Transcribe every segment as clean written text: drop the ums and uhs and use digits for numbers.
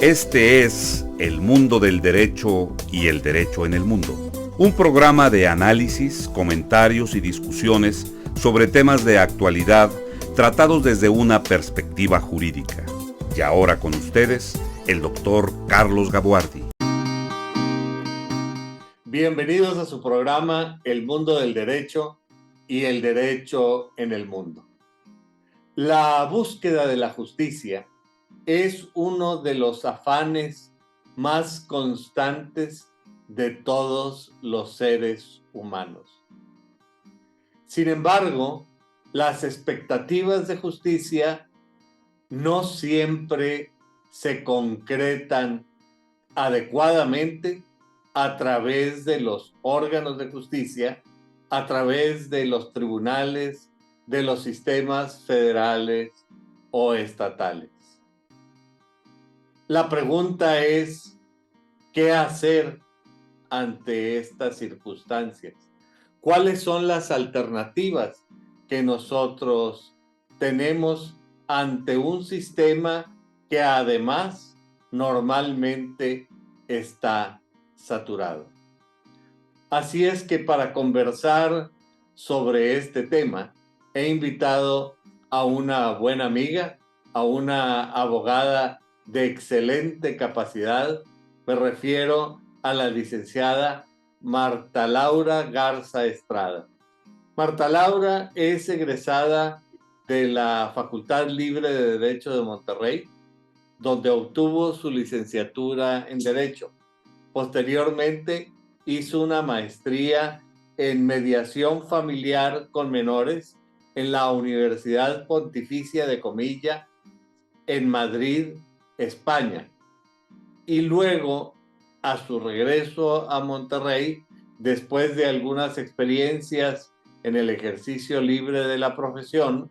Este es El Mundo del Derecho y el Derecho en el Mundo, un programa de análisis, comentarios y discusiones sobre temas de actualidad tratados desde una perspectiva jurídica. Y ahora con ustedes, el doctor Carlos Gaboardi. Bienvenidos a su programa El Mundo del Derecho y el Derecho en el Mundo. La búsqueda de la justicia es uno de los afanes más constantes de todos los seres humanos. Sin embargo, las expectativas de justicia no siempre se concretan adecuadamente a través de los órganos de justicia, a través de los tribunales, de los sistemas federales o estatales. La pregunta es, ¿qué hacer ante estas circunstancias? ¿Cuáles son las alternativas que nosotros tenemos ante un sistema que además normalmente está saturado? Así es que para conversar sobre este tema, he invitado a una buena amiga, a una abogada de excelente capacidad. Me refiero a la licenciada Marta Laura Garza Estrada. Marta Laura es egresada de la Facultad Libre de Derecho de Monterrey, donde obtuvo su licenciatura en Derecho. Posteriormente hizo una maestría en mediación familiar con menores en la Universidad Pontificia de Comilla en Madrid, España. Y luego, a su regreso a Monterrey, después de algunas experiencias en el ejercicio libre de la profesión,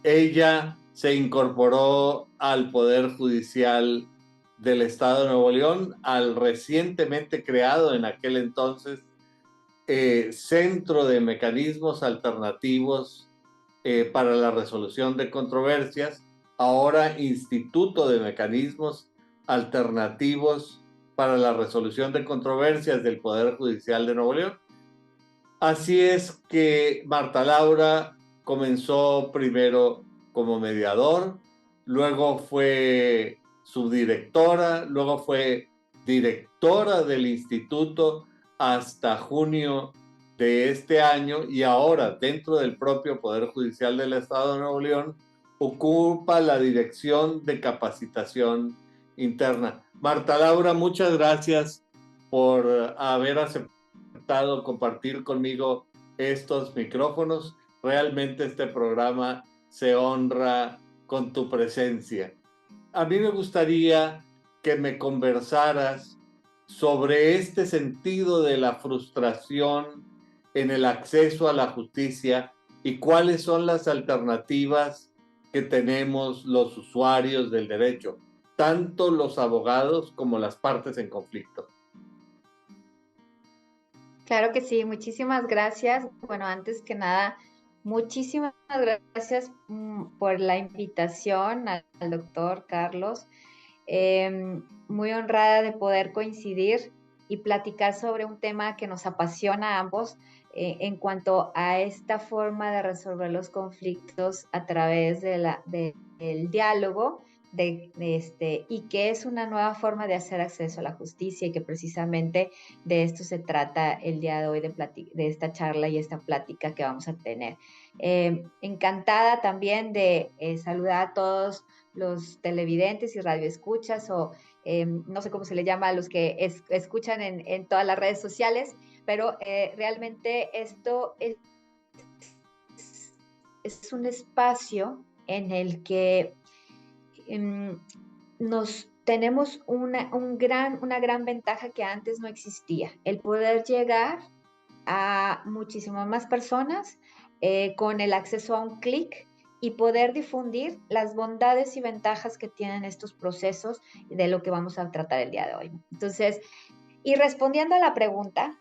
ella se incorporó al Poder Judicial del Estado de Nuevo León, al recientemente creado en aquel entonces Centro de Mecanismos Alternativos para la Resolución de Controversias, ahora Instituto de Mecanismos Alternativos para la Resolución de Controversias del Poder Judicial de Nuevo León. Así es que Marta Laura comenzó primero como mediador, luego fue subdirectora, luego fue directora del instituto hasta junio de este año y ahora dentro del propio Poder Judicial del Estado de Nuevo León ocupa la dirección de capacitación interna. Marta Laura, muchas gracias por haber aceptado compartir conmigo estos micrófonos. Realmente este programa se honra con tu presencia. A mí me gustaría que me conversaras sobre este sentido de la frustración en el acceso a la justicia y cuáles son las alternativas que tenemos los usuarios del derecho, tanto los abogados como las partes en conflicto. Claro que sí, muchísimas gracias. Bueno, antes que nada, muchísimas gracias por la invitación al doctor Carlos. Muy honrada de poder coincidir y platicar sobre un tema que nos apasiona a ambos en cuanto a esta forma de resolver los conflictos a través del diálogo y que es una nueva forma de hacer acceso a la justicia y que precisamente de esto se trata el día de hoy de esta charla y esta plática que vamos a tener. Encantada también de saludar a todos los televidentes y radioescuchas o no sé cómo se le llama a los que escuchan en todas las redes sociales, pero realmente esto es un espacio en el que tenemos una gran ventaja que antes no existía, el poder llegar a muchísimas más personas con el acceso a un clic y poder difundir las bondades y ventajas que tienen estos procesos de lo que vamos a tratar el día de hoy. Entonces, y respondiendo a la pregunta,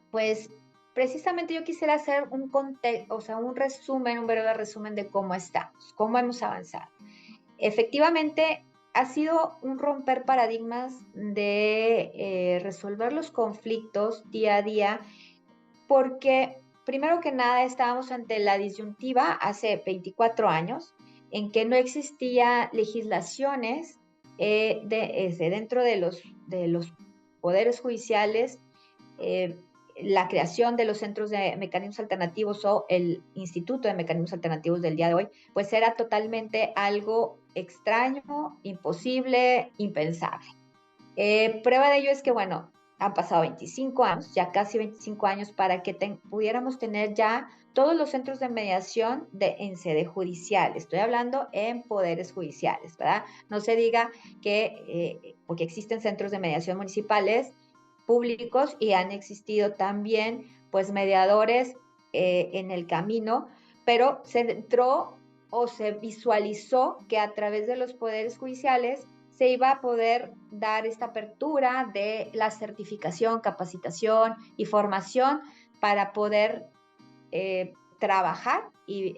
pues precisamente yo quisiera hacer un resumen, un breve resumen de cómo estamos, cómo hemos avanzado. Efectivamente, ha sido un romper paradigmas de resolver los conflictos día a día, porque primero que nada estábamos ante la disyuntiva hace 24 años en que no existía legislaciones dentro de los poderes judiciales, eh, la creación de los centros de mecanismos alternativos o el Instituto de Mecanismos Alternativos del día de hoy, pues era totalmente algo extraño, imposible, impensable. Prueba de ello es que, bueno, han pasado 25 años, ya casi 25 años, para que pudiéramos tener ya todos los centros de mediación en sede judicial. Estoy hablando en poderes judiciales, ¿verdad? No se diga que, porque existen centros de mediación municipales públicos y han existido también, pues, mediadores en el camino, pero se entró o se visualizó que a través de los poderes judiciales se iba a poder dar esta apertura de la certificación, capacitación y formación para poder trabajar y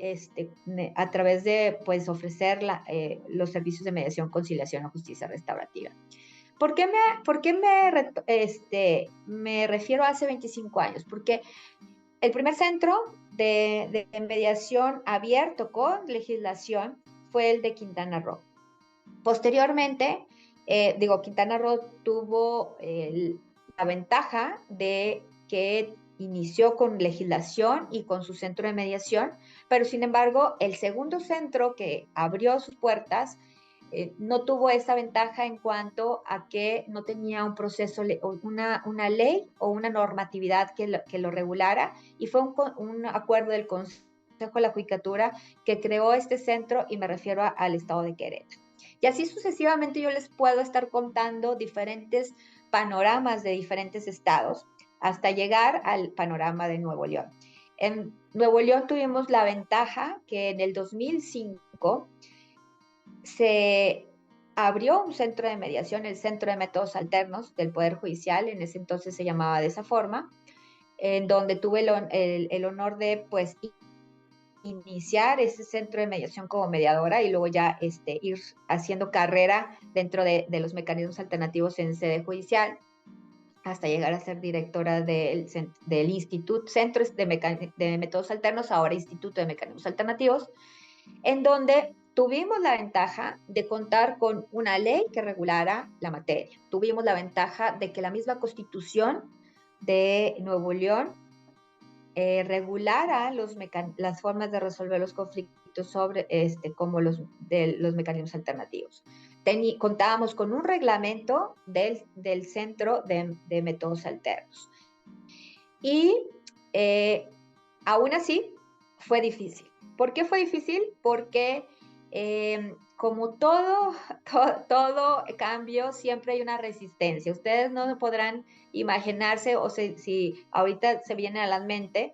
a través de, pues, ofrecer los servicios de mediación, conciliación o justicia restaurativa. ¿Por qué me refiero a hace 25 años? Porque el primer centro de mediación abierto con legislación fue el de Quintana Roo. Posteriormente, Quintana Roo tuvo la ventaja de que inició con legislación y con su centro de mediación, pero sin embargo, el segundo centro que abrió sus puertas no tuvo esa ventaja en cuanto a que no tenía un proceso, una ley o una normatividad que lo regulara, y fue un acuerdo del Consejo de la Judicatura que creó este centro, y me refiero al estado de Querétaro. Y así sucesivamente yo les puedo estar contando diferentes panoramas de diferentes estados hasta llegar al panorama de Nuevo León. En Nuevo León tuvimos la ventaja que en el 2005 se abrió un centro de mediación, el Centro de Métodos Alternos del Poder Judicial, en ese entonces se llamaba de esa forma, en donde tuve el honor de, pues, iniciar ese centro de mediación como mediadora y luego ya ir haciendo carrera dentro de los mecanismos alternativos en sede judicial hasta llegar a ser directora del Instituto, Centro de Métodos Alternos, ahora Instituto de Mecanismos Alternativos, en donde tuvimos la ventaja de contar con una ley que regulara la materia. Tuvimos la ventaja de que la misma Constitución de Nuevo León regulara las formas de resolver los conflictos sobre como los mecanismos alternativos. Contábamos con un reglamento del Centro de Métodos Alternos. Y aún así fue difícil. ¿Por qué fue difícil? Porque como todo cambio, siempre hay una resistencia. Ustedes no podrán imaginarse, o si ahorita se viene a la mente,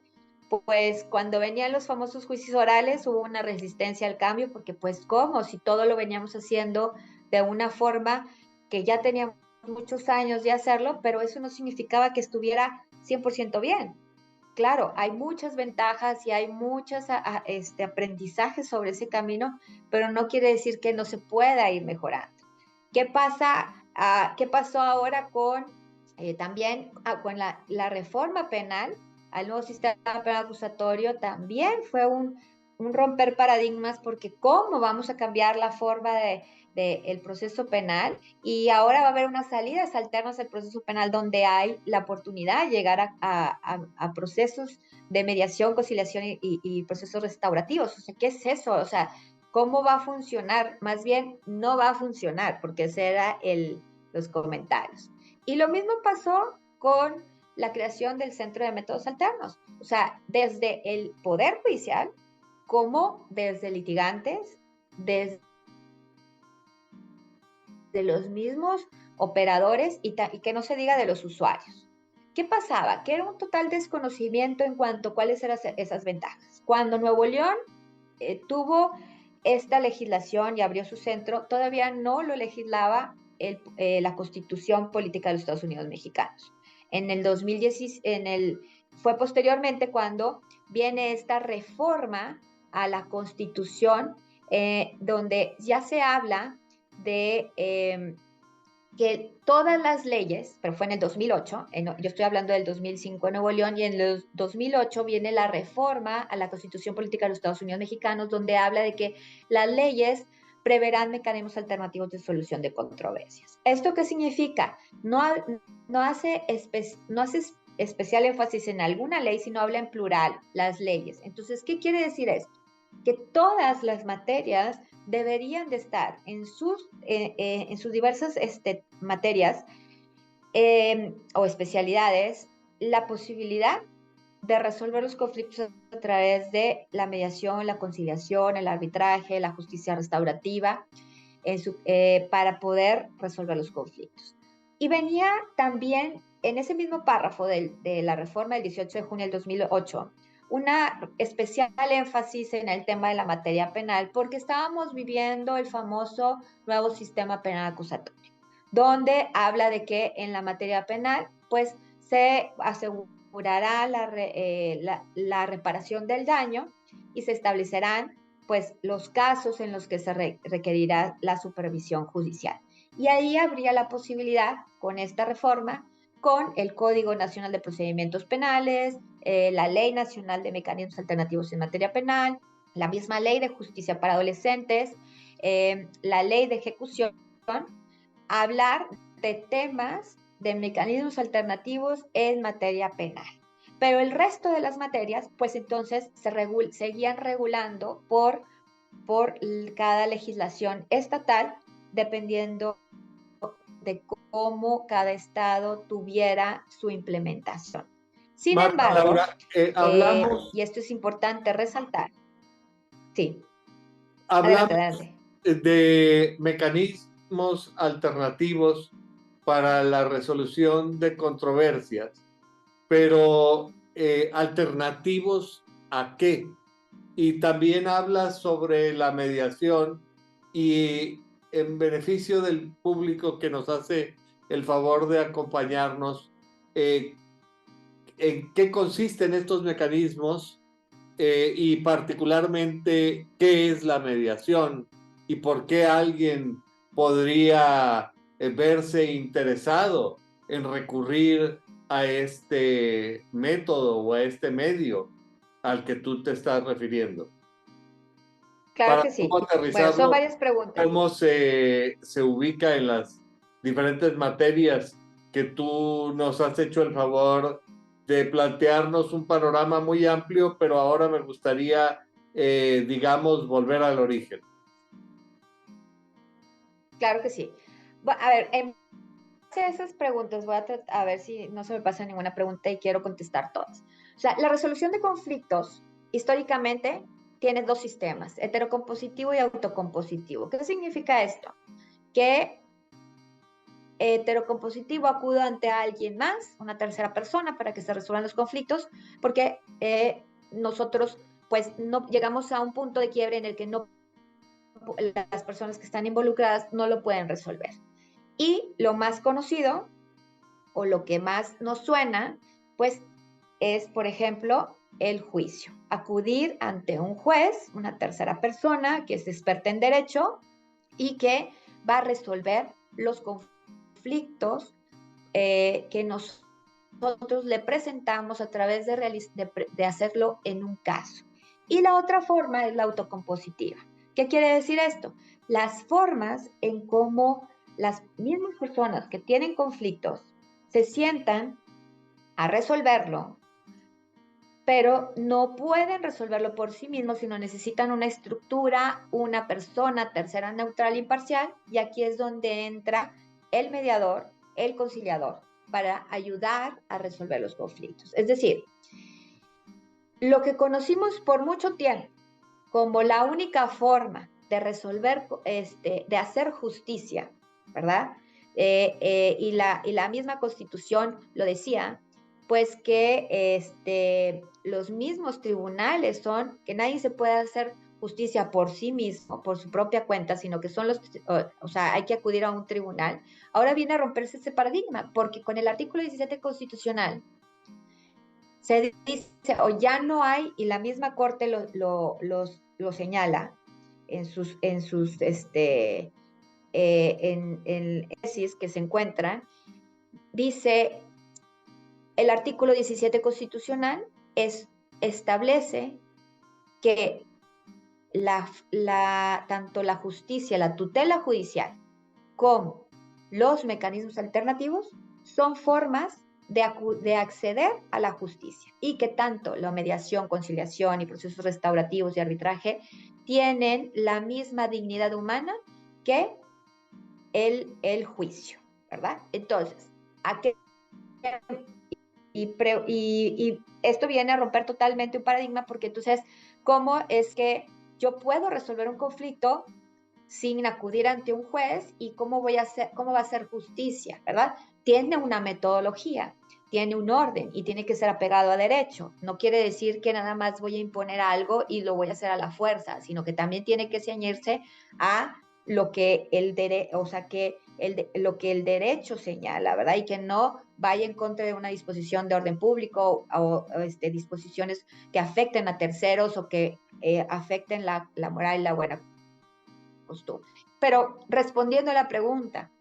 pues cuando venían los famosos juicios orales hubo una resistencia al cambio, porque pues ¿cómo? Si todo lo veníamos haciendo de una forma que ya teníamos muchos años de hacerlo, pero eso no significaba que estuviera 100% bien. Claro, hay muchas ventajas y hay muchos aprendizajes sobre ese camino, pero no quiere decir que no se pueda ir mejorando. ¿Qué pasó ahora con también con la reforma penal al nuevo sistema penal acusatorio? También fue un romper paradigmas, porque ¿cómo vamos a cambiar la forma del proceso penal? Y ahora va a haber unas salidas alternas al proceso penal donde hay la oportunidad de llegar a procesos de mediación, conciliación y procesos restaurativos. O sea, ¿qué es eso? O sea, ¿cómo va a funcionar? Más bien, no va a funcionar, porque ese era los comentarios. Y lo mismo pasó con la creación del Centro de Métodos Alternos. O sea, desde el Poder Judicial, como desde litigantes, desde los mismos operadores y que no se diga de los usuarios. ¿Qué pasaba? Que era un total desconocimiento en cuanto a cuáles eran esas ventajas. Cuando Nuevo León tuvo esta legislación y abrió su centro, todavía no lo legislaba la Constitución Política de los Estados Unidos Mexicanos. En el 2010, fue posteriormente cuando viene esta reforma a la Constitución, donde ya se habla de que todas las leyes, pero fue en el 2008, yo estoy hablando del 2005 en Nuevo León, y en el 2008 viene la reforma a la Constitución Política de los Estados Unidos Mexicanos, donde habla de que las leyes preverán mecanismos alternativos de solución de controversias. ¿Esto qué significa? No hace especial énfasis en alguna ley, sino habla en plural, las leyes. Entonces, ¿qué quiere decir esto? Que todas las materias deberían de estar en sus diversas materias o especialidades, la posibilidad de resolver los conflictos a través de la mediación, la conciliación, el arbitraje, la justicia restaurativa, para poder resolver los conflictos. Y venía también en ese mismo párrafo de la reforma del 18 de junio del 2008, una especial énfasis en el tema de la materia penal, porque estábamos viviendo el famoso nuevo sistema penal acusatorio, donde habla de que en la materia penal, pues, se asegurará la reparación del daño y se establecerán, pues, los casos en los que se requerirá la supervisión judicial. Y ahí habría la posibilidad, con esta reforma, con el Código Nacional de Procedimientos Penales, la Ley Nacional de Mecanismos Alternativos en Materia Penal, la misma Ley de Justicia para Adolescentes, la Ley de Ejecución, hablar de temas de mecanismos alternativos en materia penal. Pero el resto de las materias, pues entonces seguían regulando por cada legislación estatal, dependiendo de cómo cada estado tuviera su implementación. Sin Marta embargo, Laura, hablamos, y esto es importante resaltar, sí, adelante, hablamos adelante. de mecanismos alternativos para la resolución de controversias, pero ¿alternativos a qué? Y también habla sobre la mediación, y en beneficio del público que nos hace el favor de acompañarnos, ¿en qué consisten estos mecanismos? Y particularmente, ¿qué es la mediación y por qué alguien podría verse interesado en recurrir a este método o a este medio al que tú te estás refiriendo? Claro Para que cómo sí. Bueno, son aterrizarlo, varias preguntas. cómo se ubica en las diferentes materias que tú nos has hecho el favor de plantearnos un panorama muy amplio, pero ahora me gustaría, digamos, volver al origen. Claro que sí. A ver, en base a esas preguntas, voy a ver si no se me pasa ninguna pregunta y quiero contestar todas. O sea, la resolución de conflictos, históricamente, tiene dos sistemas, heterocompositivo y autocompositivo. ¿Qué significa esto? Que heterocompositivo acude ante alguien más, una tercera persona, para que se resuelvan los conflictos, porque nosotros, pues, no llegamos a un punto de quiebre en el que las personas que están involucradas no lo pueden resolver. Y lo más conocido, o lo que más nos suena, pues es, por ejemplo, el juicio. Acudir ante un juez, una tercera persona que es experta en derecho y que va a resolver los conflictos que nosotros le presentamos a través de hacerlo en un caso. Y la otra forma es la autocompositiva. ¿Qué quiere decir esto? Las formas en cómo las mismas personas que tienen conflictos se sientan a resolverlo, pero no pueden resolverlo por sí mismos, sino necesitan una estructura, una persona tercera neutral e imparcial, y aquí es donde entra el mediador, el conciliador, para ayudar a resolver los conflictos. Es decir, lo que conocimos por mucho tiempo como la única forma de resolver, de hacer justicia, ¿verdad? Y la misma Constitución lo decía, pues que los mismos tribunales son, que nadie se puede hacer justicia por sí mismo, por su propia cuenta, sino que son o sea, hay que acudir a un tribunal. Ahora viene a romperse ese paradigma, porque con el artículo 17 constitucional se dice, o ya no hay, y la misma Corte lo señala en sus en tesis que se encuentran, dice el artículo 17 constitucional establece que tanto la justicia, la tutela judicial, como los mecanismos alternativos son formas de acceder a la justicia y que tanto la mediación, conciliación y procesos restaurativos y arbitraje tienen la misma dignidad humana que el juicio, ¿verdad? Entonces, ¿a qué? Y esto viene a romper totalmente un paradigma, porque entonces, ¿cómo es que yo puedo resolver un conflicto sin acudir ante un juez y cómo va a ser justicia, ¿verdad? Tiene una metodología, tiene un orden y tiene que ser apegado a derecho. No quiere decir que nada más voy a imponer algo y lo voy a hacer a la fuerza, sino que también tiene que ceñirse a lo que lo que el derecho señala, ¿verdad? Y que no vaya en contra de una disposición de orden público o disposiciones que afecten a terceros o que afecten la moral y la buena costumbre. Pero respondiendo a la pregunta,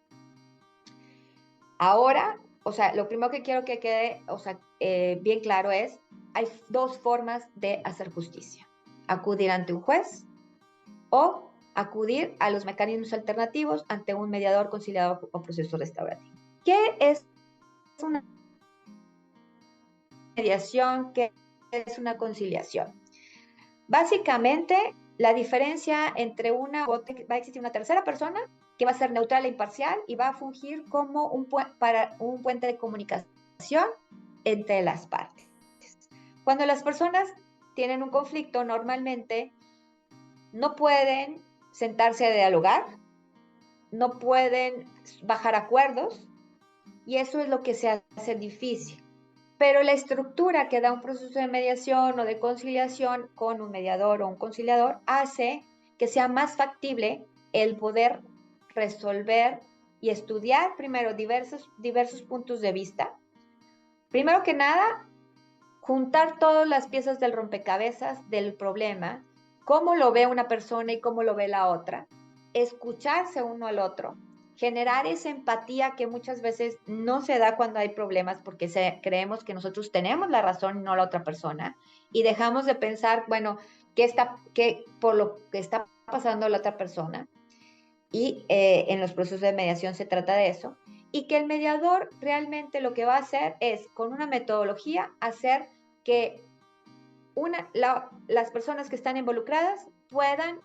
ahora, o sea, lo primero que quiero que quede, o sea, bien claro es, hay dos formas de hacer justicia: acudir ante un juez o acudir a los mecanismos alternativos ante un mediador, conciliador o proceso restaurativo. ¿Qué es una mediación? ¿Qué es una conciliación? Básicamente, la diferencia entre va a existir una tercera persona que va a ser neutral e imparcial y va a fungir como un puente de comunicación entre las partes. Cuando las personas tienen un conflicto, normalmente no pueden sentarse a dialogar, no pueden bajar acuerdos, y eso es lo que se hace difícil. Pero la estructura que da un proceso de mediación o de conciliación con un mediador o un conciliador hace que sea más factible el poder resolver y estudiar primero diversos puntos de vista. Primero que nada, juntar todas las piezas del rompecabezas del problema, cómo lo ve una persona y cómo lo ve la otra, escucharse uno al otro, generar esa empatía que muchas veces no se da cuando hay problemas, porque creemos que nosotros tenemos la razón y no la otra persona, y dejamos de pensar, bueno, por lo que está pasando la otra persona. Y en los procesos de mediación se trata de eso, y que el mediador realmente lo que va a hacer es, con una metodología, hacer que las personas que están involucradas puedan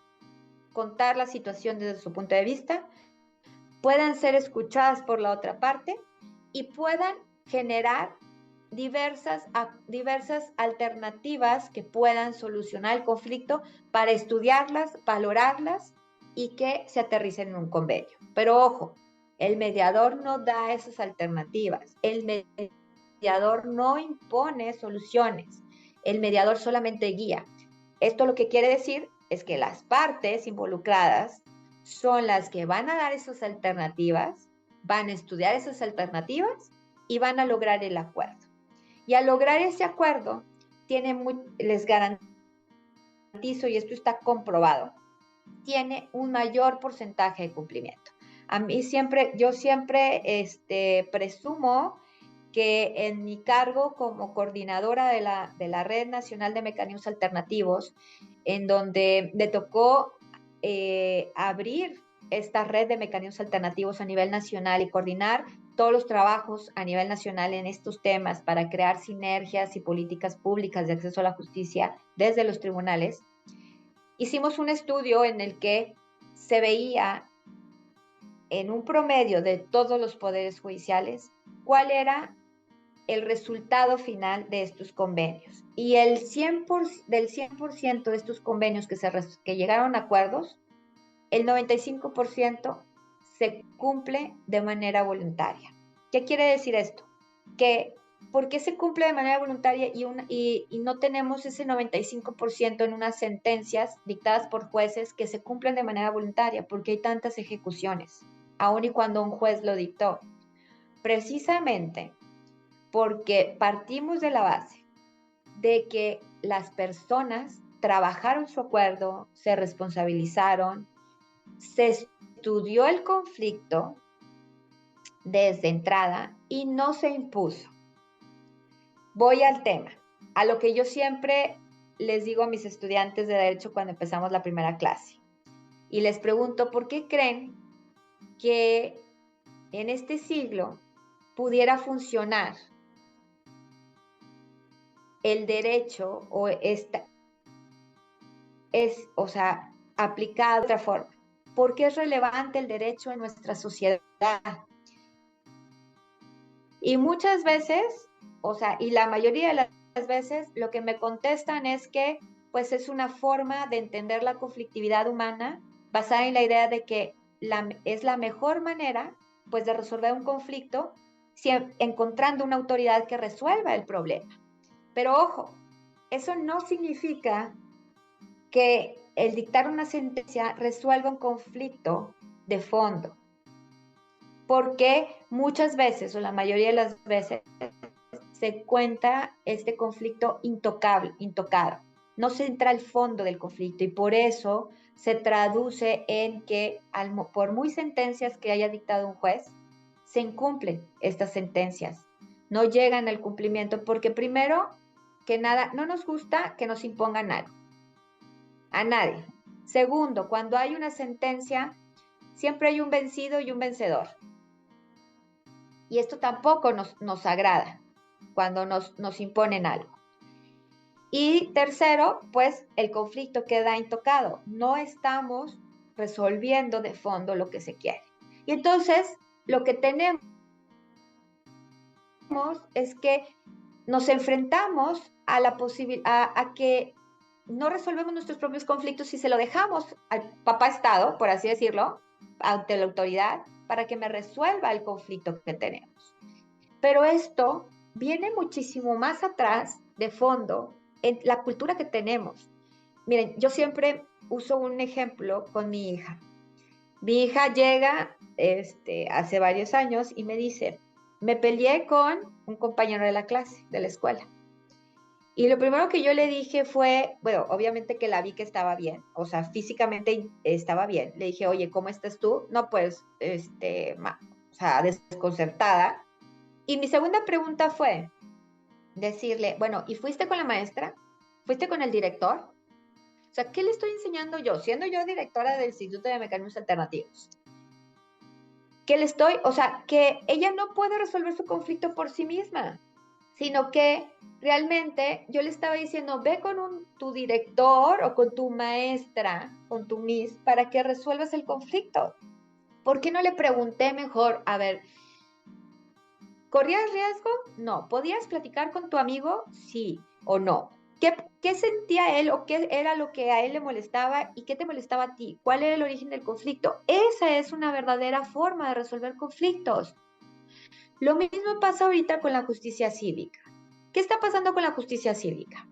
contar la situación desde su punto de vista, puedan ser escuchadas por la otra parte y puedan generar diversas alternativas que puedan solucionar el conflicto para estudiarlas, valorarlas y que se aterricen en un convenio. Pero ojo, el mediador no da esas alternativas, el mediador no impone soluciones, el mediador solamente guía. Esto lo que quiere decir es que las partes involucradas son las que van a dar esas alternativas, van a estudiar esas alternativas y van a lograr el acuerdo. Y al lograr ese acuerdo, les garantizo, y esto está comprobado, tiene un mayor porcentaje de cumplimiento. Yo siempre presumo que en mi cargo como coordinadora de la Red Nacional de Mecanismos Alternativos, en donde me tocó abrir esta red de mecanismos alternativos a nivel nacional y coordinar todos los trabajos a nivel nacional en estos temas para crear sinergias y políticas públicas de acceso a la justicia desde los tribunales, hicimos un estudio en el que se veía en un promedio de todos los poderes judiciales cuál era el resultado final de estos convenios. Y del 100% de estos convenios que llegaron a acuerdos, el 95% se cumple de manera voluntaria. ¿Qué quiere decir esto? Que ¿por qué se cumple de manera voluntaria y no tenemos ese 95% en unas sentencias dictadas por jueces que se cumplen de manera voluntaria? Porque hay tantas ejecuciones, aun y cuando un juez lo dictó. Precisamente porque partimos de la base de que las personas trabajaron su acuerdo, se responsabilizaron, se estudió el conflicto desde entrada y no se impuso. Voy al tema, a lo que yo siempre les digo a mis estudiantes de Derecho cuando empezamos la primera clase. Y les pregunto, ¿por qué creen que en este siglo pudiera funcionar el derecho o aplicado de otra forma? ¿Por qué es relevante el derecho en nuestra sociedad? Y muchas veces, y la mayoría de las veces, lo que me contestan es que pues es una forma de entender la conflictividad humana basada en la idea de que es la mejor manera pues de resolver un conflicto encontrando una autoridad que resuelva el problema. Pero ojo, eso no significa que el dictar una sentencia resuelva un conflicto de fondo, porque muchas veces, o la mayoría de las veces, se cuenta este conflicto intocado. No se entra al fondo del conflicto y por eso se traduce en que, por muy sentencias que haya dictado un juez, se incumplen estas sentencias. No llegan al cumplimiento porque primero que nada, no nos gusta que nos impongan algo. A nadie. Segundo, cuando hay una sentencia, siempre hay un vencido y un vencedor. Y esto tampoco nos agrada cuando nos imponen algo. Y tercero, pues el conflicto queda intocado. No estamos resolviendo de fondo lo que se quiere. Y entonces, lo que tenemos es que nos enfrentamos a la posibilidad a que no resolvemos nuestros propios conflictos y se lo dejamos al papá Estado, por así decirlo, ante la autoridad, para que me resuelva el conflicto que tenemos. Pero esto viene muchísimo más atrás, de fondo, en la cultura que tenemos. Miren, yo siempre uso un ejemplo con mi hija. Mi hija llega hace varios años y me dice, me peleé con un compañero de la clase, de la escuela. Y lo primero que yo le dije fue, bueno, obviamente que la vi que estaba bien, físicamente estaba bien. Le dije, oye, ¿cómo estás tú? No, pues, desconcertada. Y mi segunda pregunta fue decirle, bueno, ¿y fuiste con la maestra? ¿Fuiste con el director? ¿Qué le estoy enseñando yo? Siendo yo directora del Instituto de Mecanismos Alternativos. ¿Qué le estoy? Que ella no puede resolver su conflicto por sí misma, sino que realmente yo le estaba diciendo, ve con tu director o con tu maestra, con tu miss, para que resuelvas el conflicto. ¿Por qué no le pregunté mejor, a ver, ¿corrías riesgo? No. ¿Podías platicar con tu amigo? Sí o no. ¿Qué sentía él o qué era lo que a él le molestaba y qué te molestaba a ti? ¿Cuál era el origen del conflicto? Esa es una verdadera forma de resolver conflictos. Lo mismo pasa ahorita con la justicia cívica. ¿Qué está pasando con la justicia cívica?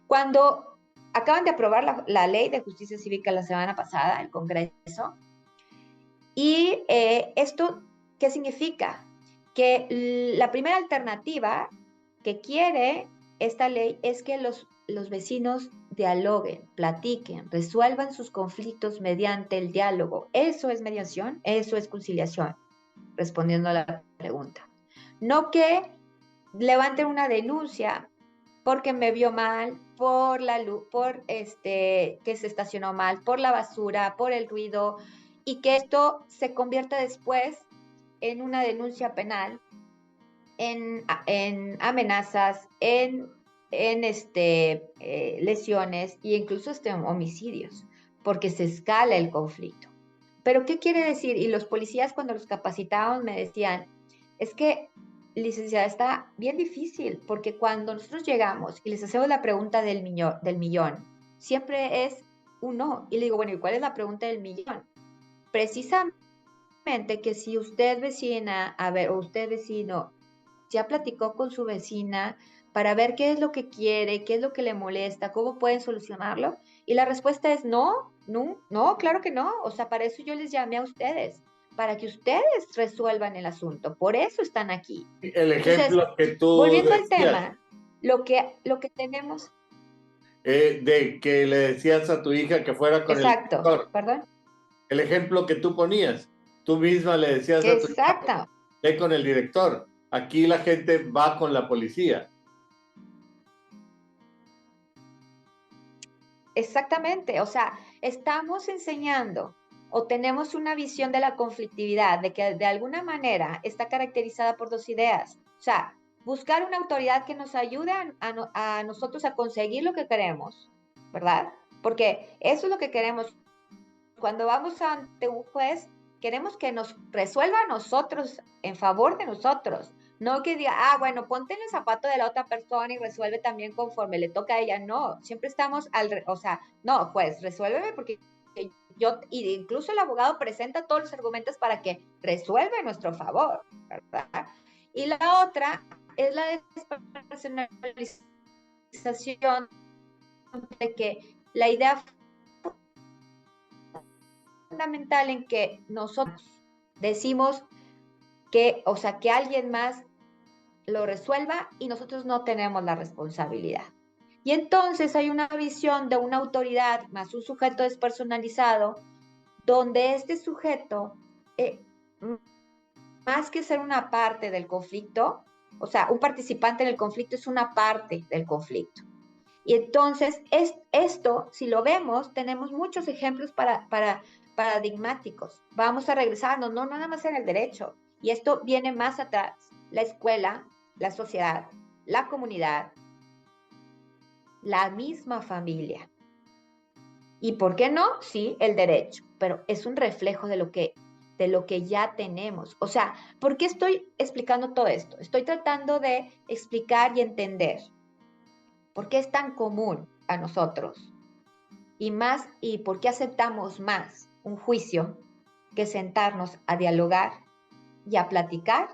Cuando acaban de aprobar la ley de justicia cívica la semana pasada, el Congreso, y esto, ¿qué significa? Que la primera alternativa que quiere esta ley es que los vecinos dialoguen, platiquen, resuelvan sus conflictos mediante el diálogo. ¿Eso es mediación? ¿Eso es conciliación? Respondiendo a la pregunta. No que levanten una denuncia porque me vio mal, por la luz, que se estacionó mal, por la basura, por el ruido, y que esto se convierta después en una denuncia penal, en amenazas, en lesiones e incluso homicidios, porque se escala el conflicto. ¿Pero qué quiere decir? Y los policías cuando los capacitábamos me decían, es que, licenciada, está bien difícil, porque cuando nosotros llegamos y les hacemos la pregunta del millón, siempre es un no. Y le digo, bueno, ¿y cuál es la pregunta del millón? Precisamente que si usted vecina, o usted vecino, ya platicó con su vecina para ver qué es lo que quiere, qué es lo que le molesta, cómo pueden solucionarlo. Y la respuesta es no, claro que no. Para eso yo les llamé a ustedes, para que ustedes resuelvan el asunto. Por eso están aquí. El ejemplo entonces, que tú volviendo decías, al tema, lo que tenemos... de que le decías a tu hija que fuera con exacto, el doctor. ¿perdón? el ejemplo que tú ponías. Tú misma le decías a tu Exacto. ve con el director. Aquí la gente va con la policía. Exactamente, o sea, estamos enseñando o tenemos una visión de la conflictividad, de que de alguna manera está caracterizada por dos ideas. O sea, buscar una autoridad que nos ayude a nosotros a conseguir lo que queremos, ¿verdad? Porque eso es lo que queremos. Cuando vamos ante un juez, queremos que nos resuelva a nosotros, en favor de nosotros. No que diga, bueno, ponte en el zapato de la otra persona y resuelve también conforme le toca a ella. No, siempre estamos o sea, no, juez, resuélveme porque incluso el abogado presenta todos los argumentos para que resuelva en nuestro favor, ¿verdad? Y la otra es la despersonalización, de que la idea fundamental en que nosotros decimos que, o sea, que alguien más lo resuelva y nosotros no tenemos la responsabilidad. Y entonces hay una visión de una autoridad más un sujeto despersonalizado, donde este sujeto, más que ser una parte del conflicto, o sea, un participante en el conflicto es una parte del conflicto. Y entonces, esto, si lo vemos, tenemos muchos ejemplos paradigmáticos. Vamos a regresarnos, no nada más en el derecho. Y esto viene más atrás. La escuela, la sociedad, la comunidad, la misma familia. ¿Y por qué no? Sí, el derecho, pero es un reflejo de lo que ya tenemos. O sea, ¿por qué estoy explicando todo esto? Estoy tratando de explicar y entender por qué es tan común a nosotros y por qué aceptamos más un juicio que sentarnos a dialogar y a platicar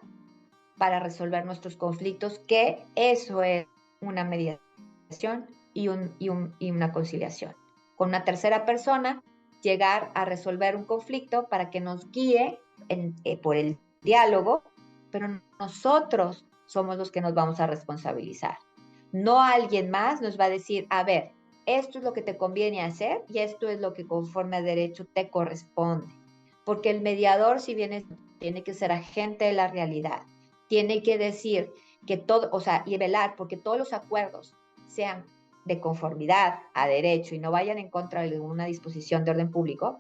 para resolver nuestros conflictos, que eso es una mediación y una conciliación. Con una tercera persona, llegar a resolver un conflicto para que nos guíe por el diálogo, pero nosotros somos los que nos vamos a responsabilizar. No alguien más nos va a decir, a ver, esto es lo que te conviene hacer y esto es lo que conforme a derecho te corresponde. Porque el mediador, si bien tiene que ser agente de la realidad, tiene que decir que todo, o sea, y velar porque todos los acuerdos sean de conformidad a derecho y no vayan en contra de una disposición de orden público,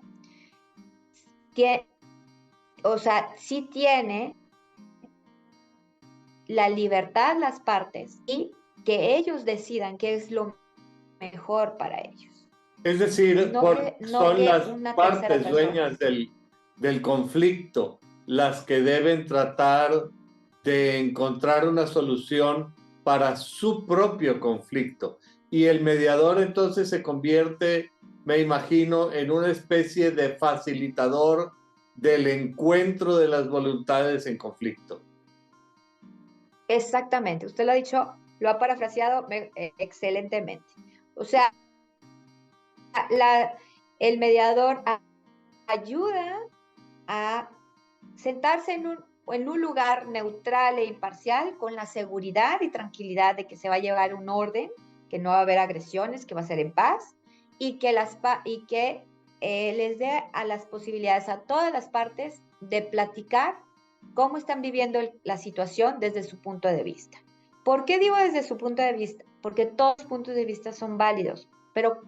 o sea, sí tiene la libertad las partes y que ellos decidan qué es lo mejor para ellos. Es decir, No son que las una partes tercera dueñas del conflicto las que deben tratar de encontrar una solución para su propio conflicto. Y el mediador entonces se convierte, me imagino, en una especie de facilitador del encuentro de las voluntades en conflicto. Exactamente, usted lo ha dicho, lo ha parafraseado excelentemente. O sea, el mediador ayuda a sentarse en un lugar neutral e imparcial con la seguridad y tranquilidad de que se va a llevar un orden, que no va a haber agresiones, que va a ser en paz y que les dé a las posibilidades a todas las partes de platicar cómo están viviendo la situación desde su punto de vista. ¿Por qué digo desde su punto de vista? Porque todos los puntos de vista son válidos, pero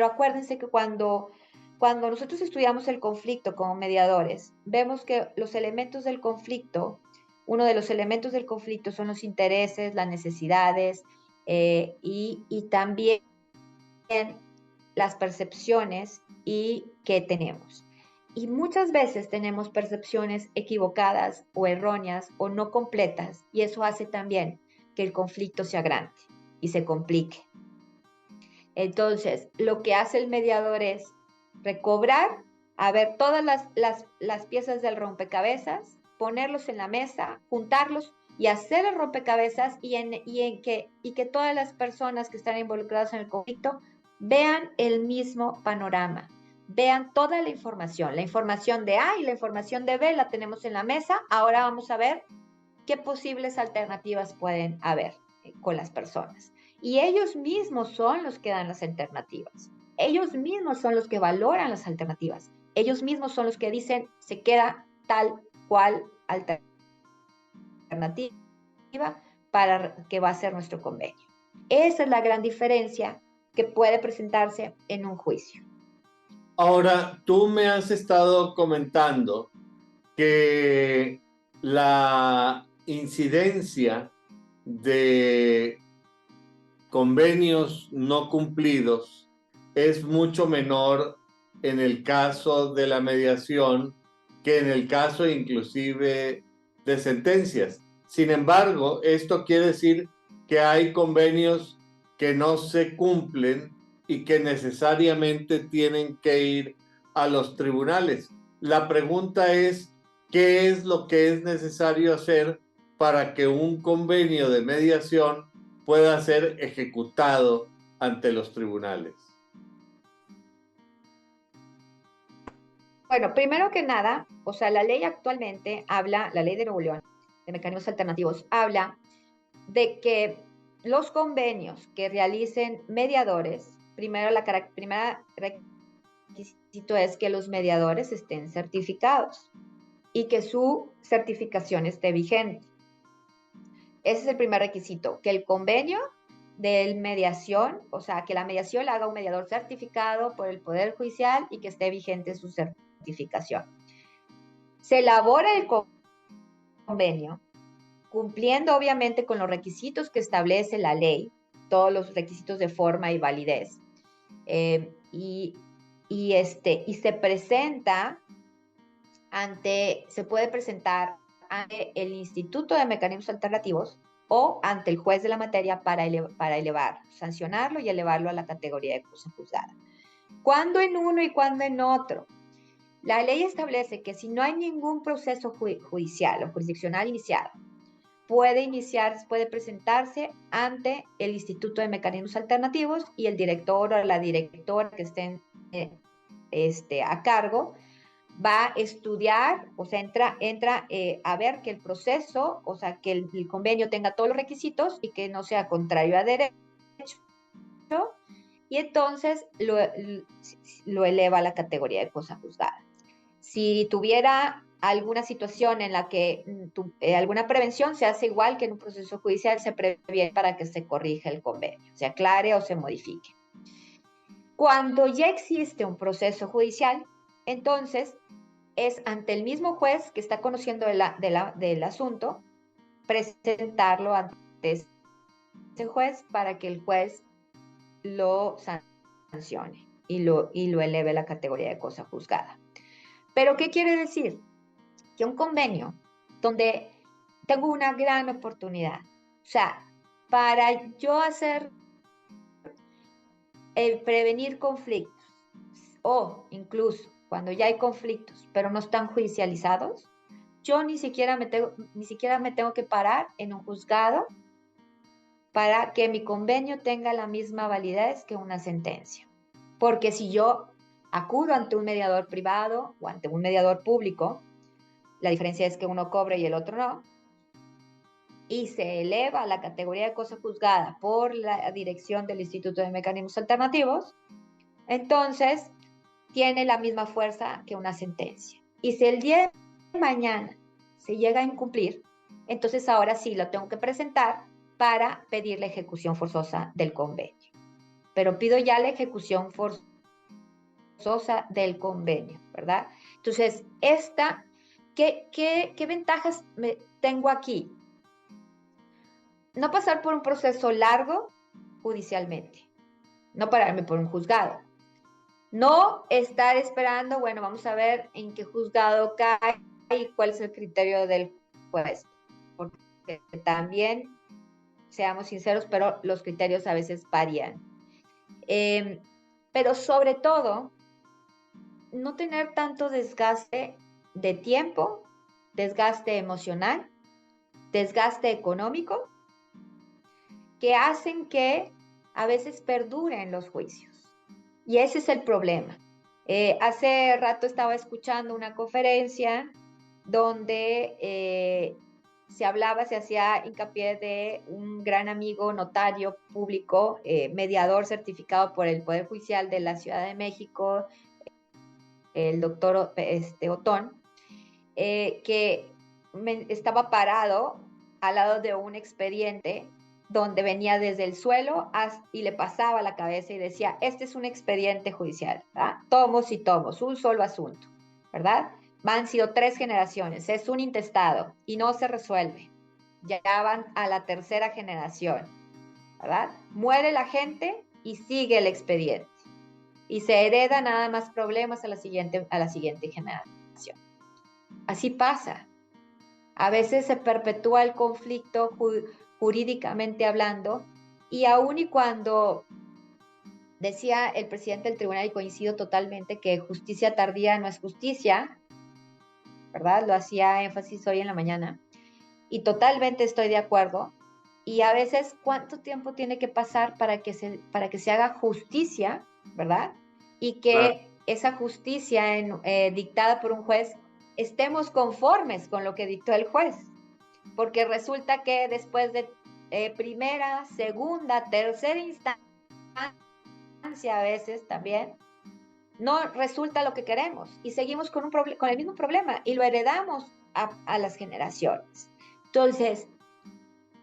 acuérdense que cuando nosotros estudiamos el conflicto como mediadores, vemos que los elementos del conflicto, uno de los elementos del conflicto son los intereses, las necesidades y también las percepciones que tenemos. Y muchas veces tenemos percepciones equivocadas o erróneas o no completas, y eso hace también que el conflicto se agrande y se complique. Entonces, lo que hace el mediador es recobrar, a ver todas las piezas del rompecabezas, ponerlos en la mesa, juntarlos y hacer el rompecabezas y que todas las personas que están involucradas en el conflicto vean el mismo panorama, vean toda la información de A y la información de B la tenemos en la mesa. Ahora vamos a ver qué posibles alternativas pueden haber con las personas. Y ellos mismos son los que dan las alternativas. Ellos mismos son los que valoran las alternativas. ellos mismos son los que dicen se queda tal cual alternativa para que va a ser nuestro convenio. Esa es la gran diferencia que puede presentarse en un juicio. Ahora, tú me has estado comentando que la incidencia de convenios no cumplidos es mucho menor en el caso de la mediación que en el caso inclusive de sentencias. Sin embargo, esto quiere decir que hay convenios que no se cumplen y que necesariamente tienen que ir a los tribunales. La pregunta es, ¿qué es lo que es necesario hacer para que un convenio de mediación pueda ser ejecutado ante los tribunales? Bueno, primero que nada, o sea, la ley actualmente habla, la ley de Nuevo León, de mecanismos alternativos, habla de que los convenios que realicen mediadores, primero primera requisito es que los mediadores estén certificados y que su certificación esté vigente. Ese es el primer requisito, que el convenio de mediación, o sea, que la mediación la haga un mediador certificado por el Poder Judicial y que esté vigente su certificación. Se elabora el convenio cumpliendo obviamente con los requisitos que establece la ley, todos los requisitos de forma y validez, y se presenta se puede presentar ante el Instituto de Mecanismos Alternativos o ante el juez de la materia para elevar, sancionarlo y elevarlo a la categoría de cosa juzgada. ¿Cuándo en uno y cuándo en otro? La ley establece que si no hay ningún proceso judicial o jurisdiccional iniciado, puede presentarse ante el Instituto de Mecanismos Alternativos y el director o la directora que estén a cargo va a estudiar, o sea, entra a ver que el proceso, o sea, que el convenio tenga todos los requisitos y que no sea contrario a derecho, y entonces lo eleva a la categoría de cosa juzgada. Si tuviera alguna situación en la que alguna prevención, se hace igual que en un proceso judicial, se previene para que se corrija el convenio, se aclare o se modifique. Cuando ya existe un proceso judicial, entonces es ante el mismo juez que está conociendo del asunto, presentarlo ante ese juez para que el juez lo sancione y lo eleve a la categoría de cosa juzgada. ¿Pero qué quiere decir? Que un convenio donde tengo una gran oportunidad, o sea, para yo prevenir conflictos o incluso cuando ya hay conflictos pero no están judicializados, yo ni siquiera me tengo que parar en un juzgado para que mi convenio tenga la misma validez que una sentencia. Porque si yo acudo ante un mediador privado o ante un mediador público, la diferencia es que uno cobre y el otro no, y se eleva a la categoría de cosa juzgada por la dirección del Instituto de Mecanismos Alternativos, entonces tiene la misma fuerza que una sentencia. Y si el día de mañana se llega a incumplir, entonces ahora sí lo tengo que presentar para pedir la ejecución forzosa del convenio. Pero pido ya la ejecución forzosa del convenio, ¿verdad? Entonces, ¿qué ventajas tengo aquí? No pasar por un proceso largo judicialmente, no pararme por un juzgado, no estar esperando, bueno, vamos a ver en qué juzgado cae y cuál es el criterio del juez, porque también, seamos sinceros, pero los criterios a veces varían. Pero sobre todo, no tener tanto desgaste de tiempo, desgaste emocional, desgaste económico, que hacen que a veces perduren los juicios. Y ese es el problema. Hace rato estaba escuchando una conferencia donde se hacía hincapié de un gran amigo notario público, mediador certificado por el Poder Judicial de la Ciudad de México, el doctor Otón, que estaba parado al lado de un expediente donde venía desde el suelo y le pasaba la cabeza y decía, este es un expediente judicial, ¿verdad? Tomos y tomos, un solo asunto, ¿verdad? Han sido 3 generaciones, es un intestado y no se resuelve. Ya van a la 3ª generación, ¿verdad? Muere la gente y sigue el expediente. Y se hereda nada más problemas a la siguiente generación. Así pasa. A veces se perpetúa el conflicto jurídicamente hablando, y aun y cuando decía el presidente del tribunal, y coincido totalmente, que justicia tardía no es justicia, ¿verdad? Lo hacía énfasis hoy en la mañana, y totalmente estoy de acuerdo. Y a veces, ¿cuánto tiempo tiene que pasar para que se haga justicia, ¿verdad? Y que esa justicia dictada por un juez, estemos conformes con lo que dictó el juez. Porque resulta que después de primera, segunda, tercera instancia, a veces también, no resulta lo que queremos y seguimos con el mismo problema y lo heredamos a las generaciones. Entonces,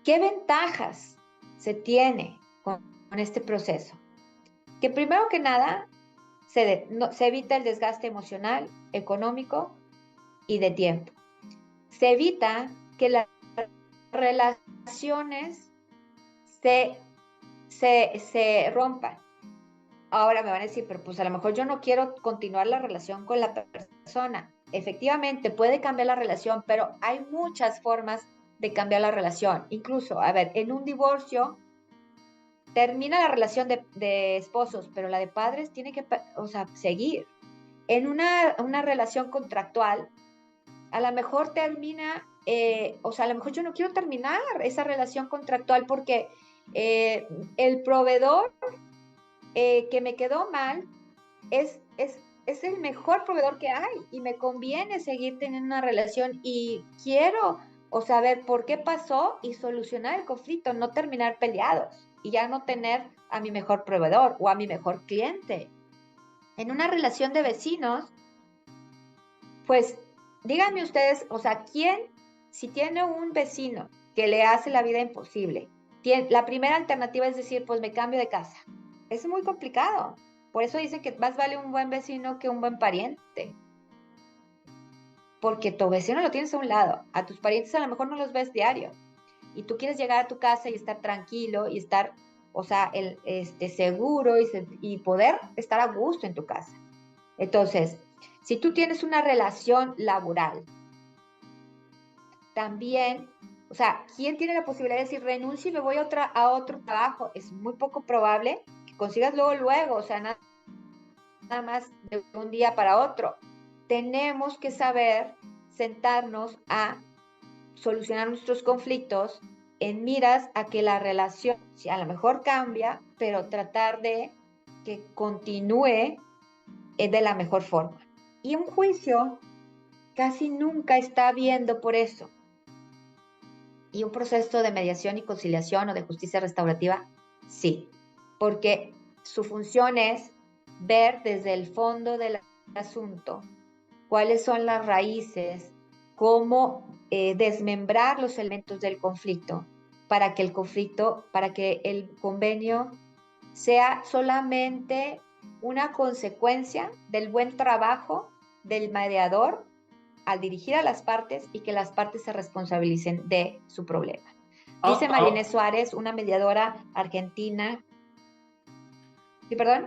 ¿qué ventajas se tiene con este proceso? Que primero que nada, se evita el desgaste emocional, económico y de tiempo. Se evita que las relaciones se rompan. Ahora me van a decir, pero pues a lo mejor yo no quiero continuar la relación con la persona. Efectivamente, puede cambiar la relación, pero hay muchas formas de cambiar la relación. Incluso, a ver, en un divorcio termina la relación de esposos, pero la de padres tiene que, seguir. En una relación contractual, a lo mejor termina, a lo mejor yo no quiero terminar esa relación contractual porque el proveedor que me quedó mal es el mejor proveedor que hay y me conviene seguir teniendo una relación y quiero saber por qué pasó y solucionar el conflicto, no terminar peleados y ya no tener a mi mejor proveedor o a mi mejor cliente. En una relación de vecinos, pues díganme ustedes, ¿quién, si tiene un vecino que le hace la vida imposible, la primera alternativa es decir, pues me cambio de casa? Es muy complicado. Por eso dicen que más vale un buen vecino que un buen pariente. Porque tu vecino lo tienes a un lado, a tus parientes a lo mejor no los ves diario. Y tú quieres llegar a tu casa y estar tranquilo y estar, seguro y poder estar a gusto en tu casa. Entonces, si tú tienes una relación laboral, también, ¿quién tiene la posibilidad de decir renuncio y me voy a otro trabajo? Es muy poco probable que consigas luego, nada más de un día para otro. Tenemos que saber sentarnos a solucionar nuestros conflictos en miras a que la relación, si a lo mejor cambia, pero tratar de que continúe de la mejor forma. Y un juicio casi nunca está viendo por eso. Y un proceso de mediación y conciliación o de justicia restaurativa, sí, porque su función es ver desde el fondo del asunto cuáles son las raíces, cómo desmembrar los elementos del conflicto para que el convenio sea solamente una consecuencia del buen trabajo del mediador al dirigir a las partes y que las partes se responsabilicen de su problema. Dice María Inés Suárez, una mediadora argentina. ¿Sí, perdón?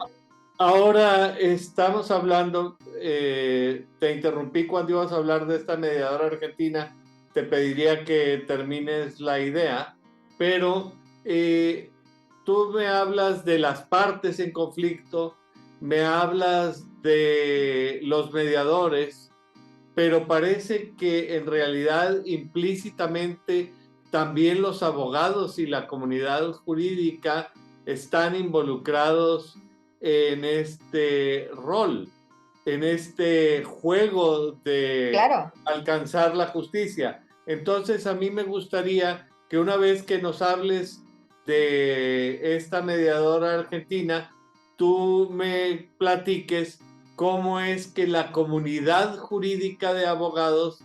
Ahora estamos hablando, te interrumpí cuando ibas a hablar de esta mediadora argentina, te pediría que termines la idea, pero tú me hablas de las partes en conflicto, me hablas de los mediadores, pero parece que en realidad implícitamente también los abogados y la comunidad jurídica están involucrados en este rol, en este juego de alcanzar la justicia. Entonces a mí me gustaría que una vez que nos hables de esta mediadora argentina, tú me platiques cómo es que la comunidad jurídica de abogados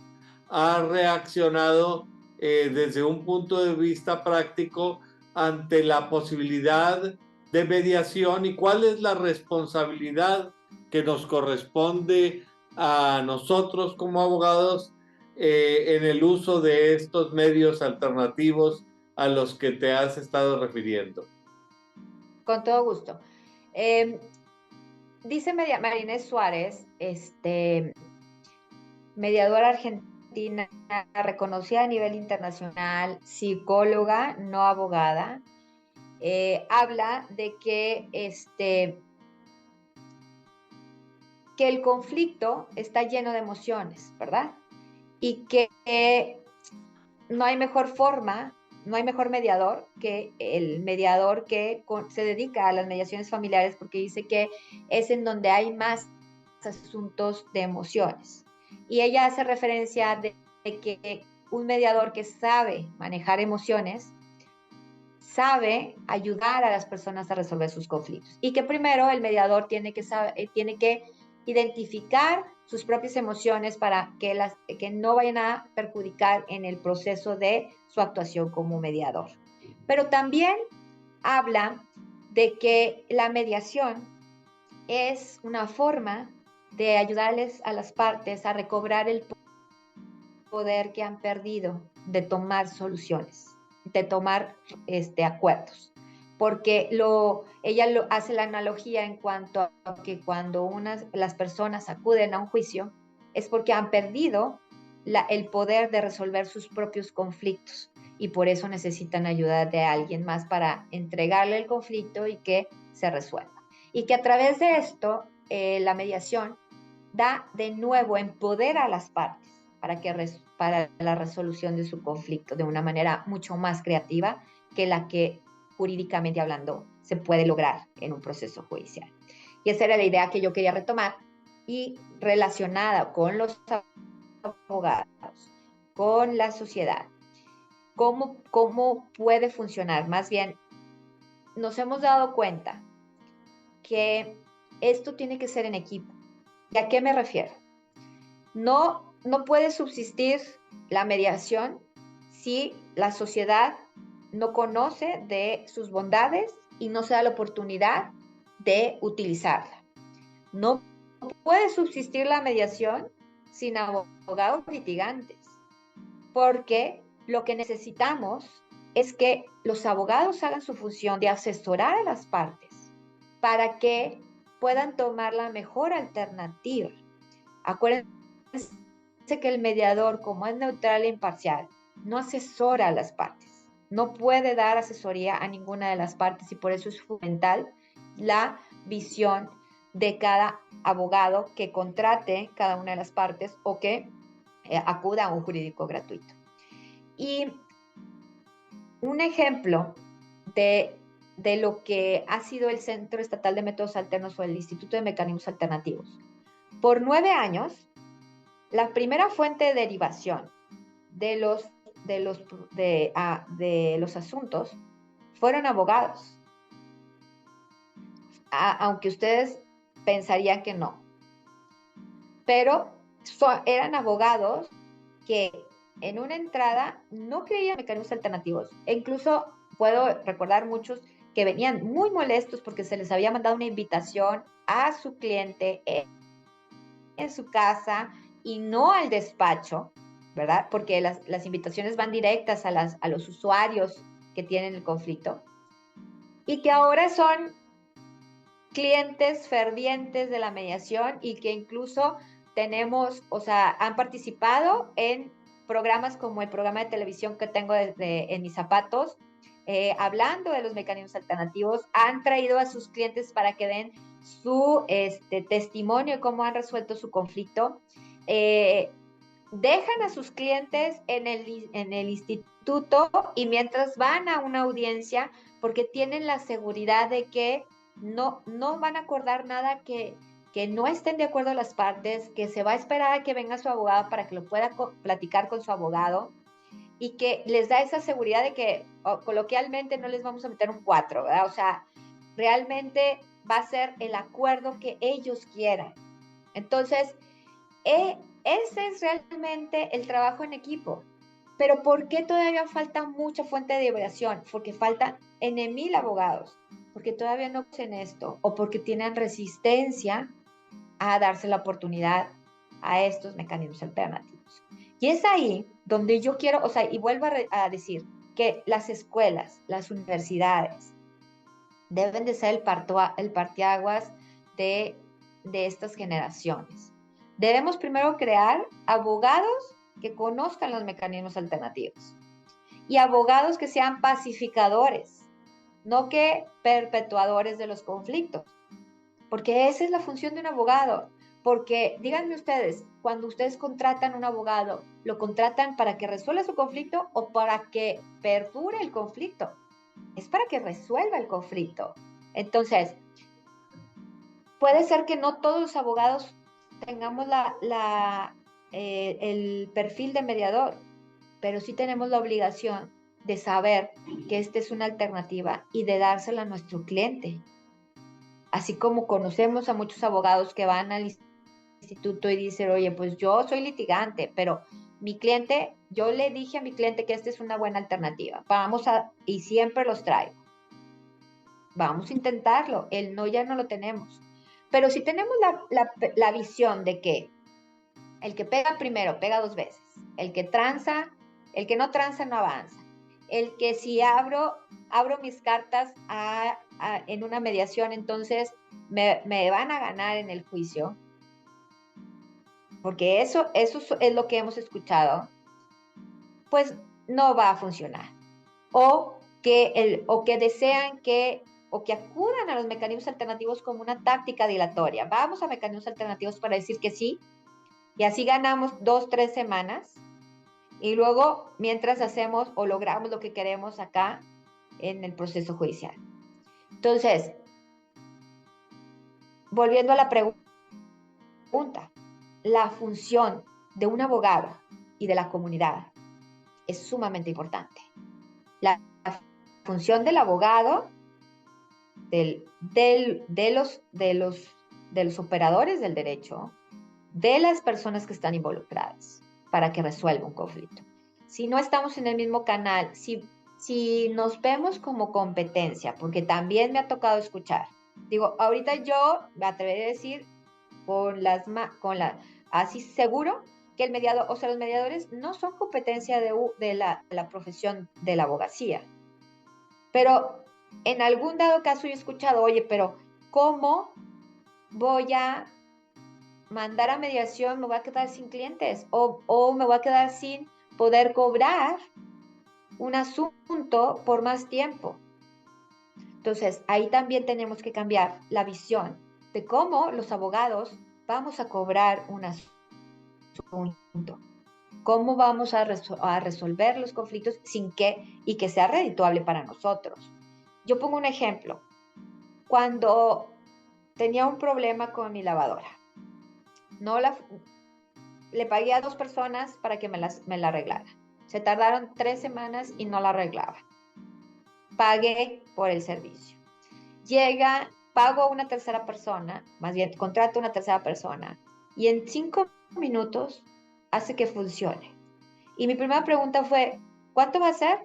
ha reaccionado desde un punto de vista práctico ante la posibilidad de mediación y cuál es la responsabilidad que nos corresponde a nosotros como abogados en el uso de estos medios alternativos a los que te has estado refiriendo. Con todo gusto. Dice María Inés Suárez, mediadora argentina, reconocida a nivel internacional, psicóloga, no abogada, habla de que el conflicto está lleno de emociones, ¿verdad? Y que no hay mejor forma, no hay mejor mediador que el mediador que se dedica a las mediaciones familiares, porque dice que es en donde hay más asuntos de emociones. Y ella hace referencia de que un mediador que sabe manejar emociones sabe ayudar a las personas a resolver sus conflictos. Y que primero el mediador tiene que identificar sus propias emociones para que no vayan a perjudicar en el proceso de su actuación como mediador. Pero también habla de que la mediación es una forma de ayudarles a las partes a recobrar el poder que han perdido de tomar soluciones, de tomar acuerdos. Porque ella hace la analogía en cuanto a que cuando las personas acuden a un juicio es porque han perdido el poder de resolver sus propios conflictos y por eso necesitan ayuda de alguien más para entregarle el conflicto y que se resuelva. Y que a través de esto, la mediación da de nuevo empoder a las partes para la resolución de su conflicto de una manera mucho más creativa que la que jurídicamente hablando se puede lograr en un proceso judicial. Y esa era la idea que yo quería retomar y relacionada con los abogados, con la sociedad. ¿Cómo puede funcionar? Más bien, nos hemos dado cuenta que esto tiene que ser en equipo. ¿Y a qué me refiero? No puede subsistir la mediación si la sociedad no conoce de sus bondades y no se da la oportunidad de utilizarla. No puede subsistir la mediación sin abogados litigantes, porque lo que necesitamos es que los abogados hagan su función de asesorar a las partes para que puedan tomar la mejor alternativa. Acuérdense que el mediador, como es neutral e imparcial, no asesora a las partes, no puede dar asesoría a ninguna de las partes y por eso es fundamental la visión de cada abogado que contrate cada una de las partes o que acuda a un jurídico gratuito. Y un ejemplo de lo que ha sido el Centro Estatal de Métodos Alternos o el Instituto de Mecanismos Alternativos. Por 9 años, la primera fuente de derivación de los asuntos fueron abogados, aunque ustedes pensarían que no. Pero eran abogados que en una entrada no creían en mecanismos alternativos. E incluso puedo recordar muchos que venían muy molestos porque se les había mandado una invitación a su cliente en su casa y no al despacho, ¿verdad? Porque las invitaciones van directas a los usuarios que tienen el conflicto y que ahora son clientes fervientes de la mediación y que incluso han participado en programas como el programa de televisión que tengo en mis zapatos, hablando de los mecanismos alternativos, han traído a sus clientes para que den su testimonio de cómo han resuelto su conflicto. Dejan a sus clientes en el instituto y mientras van a una audiencia, porque tienen la seguridad de que no van a acordar nada que no estén de acuerdo las partes, que se va a esperar a que venga su abogado para que lo pueda platicar con su abogado y que les da esa seguridad de que coloquialmente no les vamos a meter un 4, ¿verdad? O sea, realmente va a ser el acuerdo que ellos quieran. Entonces, ese es realmente el trabajo en equipo. Pero ¿por qué todavía falta mucha fuente de liberación? Porque faltan en 1000 abogados, porque todavía no conocen esto o porque tienen resistencia a darse la oportunidad a estos mecanismos alternativos. Y es ahí donde yo quiero, o sea, y vuelvo a decir que las escuelas, las universidades deben de ser el parteaguas de estas generaciones. Debemos primero crear abogados que conozcan los mecanismos alternativos y abogados que sean pacificadores, no que perpetuadores de los conflictos, porque esa es la función de un abogado. Porque díganme ustedes, cuando ustedes contratan un abogado, ¿lo contratan para que resuelva su conflicto o para que perdure el conflicto? Es para que resuelva el conflicto. Entonces, puede ser que no todos los abogados tengamos el perfil de mediador, pero sí tenemos la obligación de saber que esta es una alternativa y de dársela a nuestro cliente. Así como conocemos a muchos abogados que van al instituto y dicen, oye, pues yo soy litigante, pero mi cliente, yo le dije a mi cliente que esta es una buena alternativa. Y siempre los traigo. Vamos a intentarlo. El no ya no lo tenemos. Pero si tenemos la visión de que el que pega primero pega 2 veces, el que no tranza no avanza, el que si abro mis cartas en una mediación, entonces me van a ganar en el juicio, porque eso es lo que hemos escuchado, pues no va a funcionar. O que desean o que acudan a los mecanismos alternativos como una táctica dilatoria. Vamos a mecanismos alternativos para decir que sí, y así ganamos 2, 3 semanas, y luego mientras hacemos o logramos lo que queremos acá en el proceso judicial. Entonces, volviendo a la pregunta, la función de un abogado y de la comunidad es sumamente importante. La función del abogado, de los operadores del derecho, de las personas que están involucradas para que resuelva un conflicto. Si no estamos en el mismo canal, si nos vemos como competencia, porque también me ha tocado escuchar, digo, ahorita yo me atrevería a decir así seguro que el mediador, o sea, los mediadores no son competencia de la profesión de la abogacía. Pero en algún dado caso yo he escuchado, oye, pero ¿cómo voy a mandar a mediación? Me voy a quedar sin clientes o me voy a quedar sin poder cobrar un asunto por más tiempo. Entonces, ahí también tenemos que cambiar la visión de cómo los abogados vamos a cobrar un asunto, cómo vamos a resolver los conflictos y que sea redituable para nosotros. Yo pongo un ejemplo. Cuando tenía un problema con mi lavadora, le pagué a 2 personas para que me la arreglaran. Se tardaron 3 semanas y no la arreglaban. Pagué por el servicio. Pago a una tercera persona, más bien contrato a una tercera persona, y en 5 minutos hace que funcione. Y mi primera pregunta fue, ¿cuánto va a ser?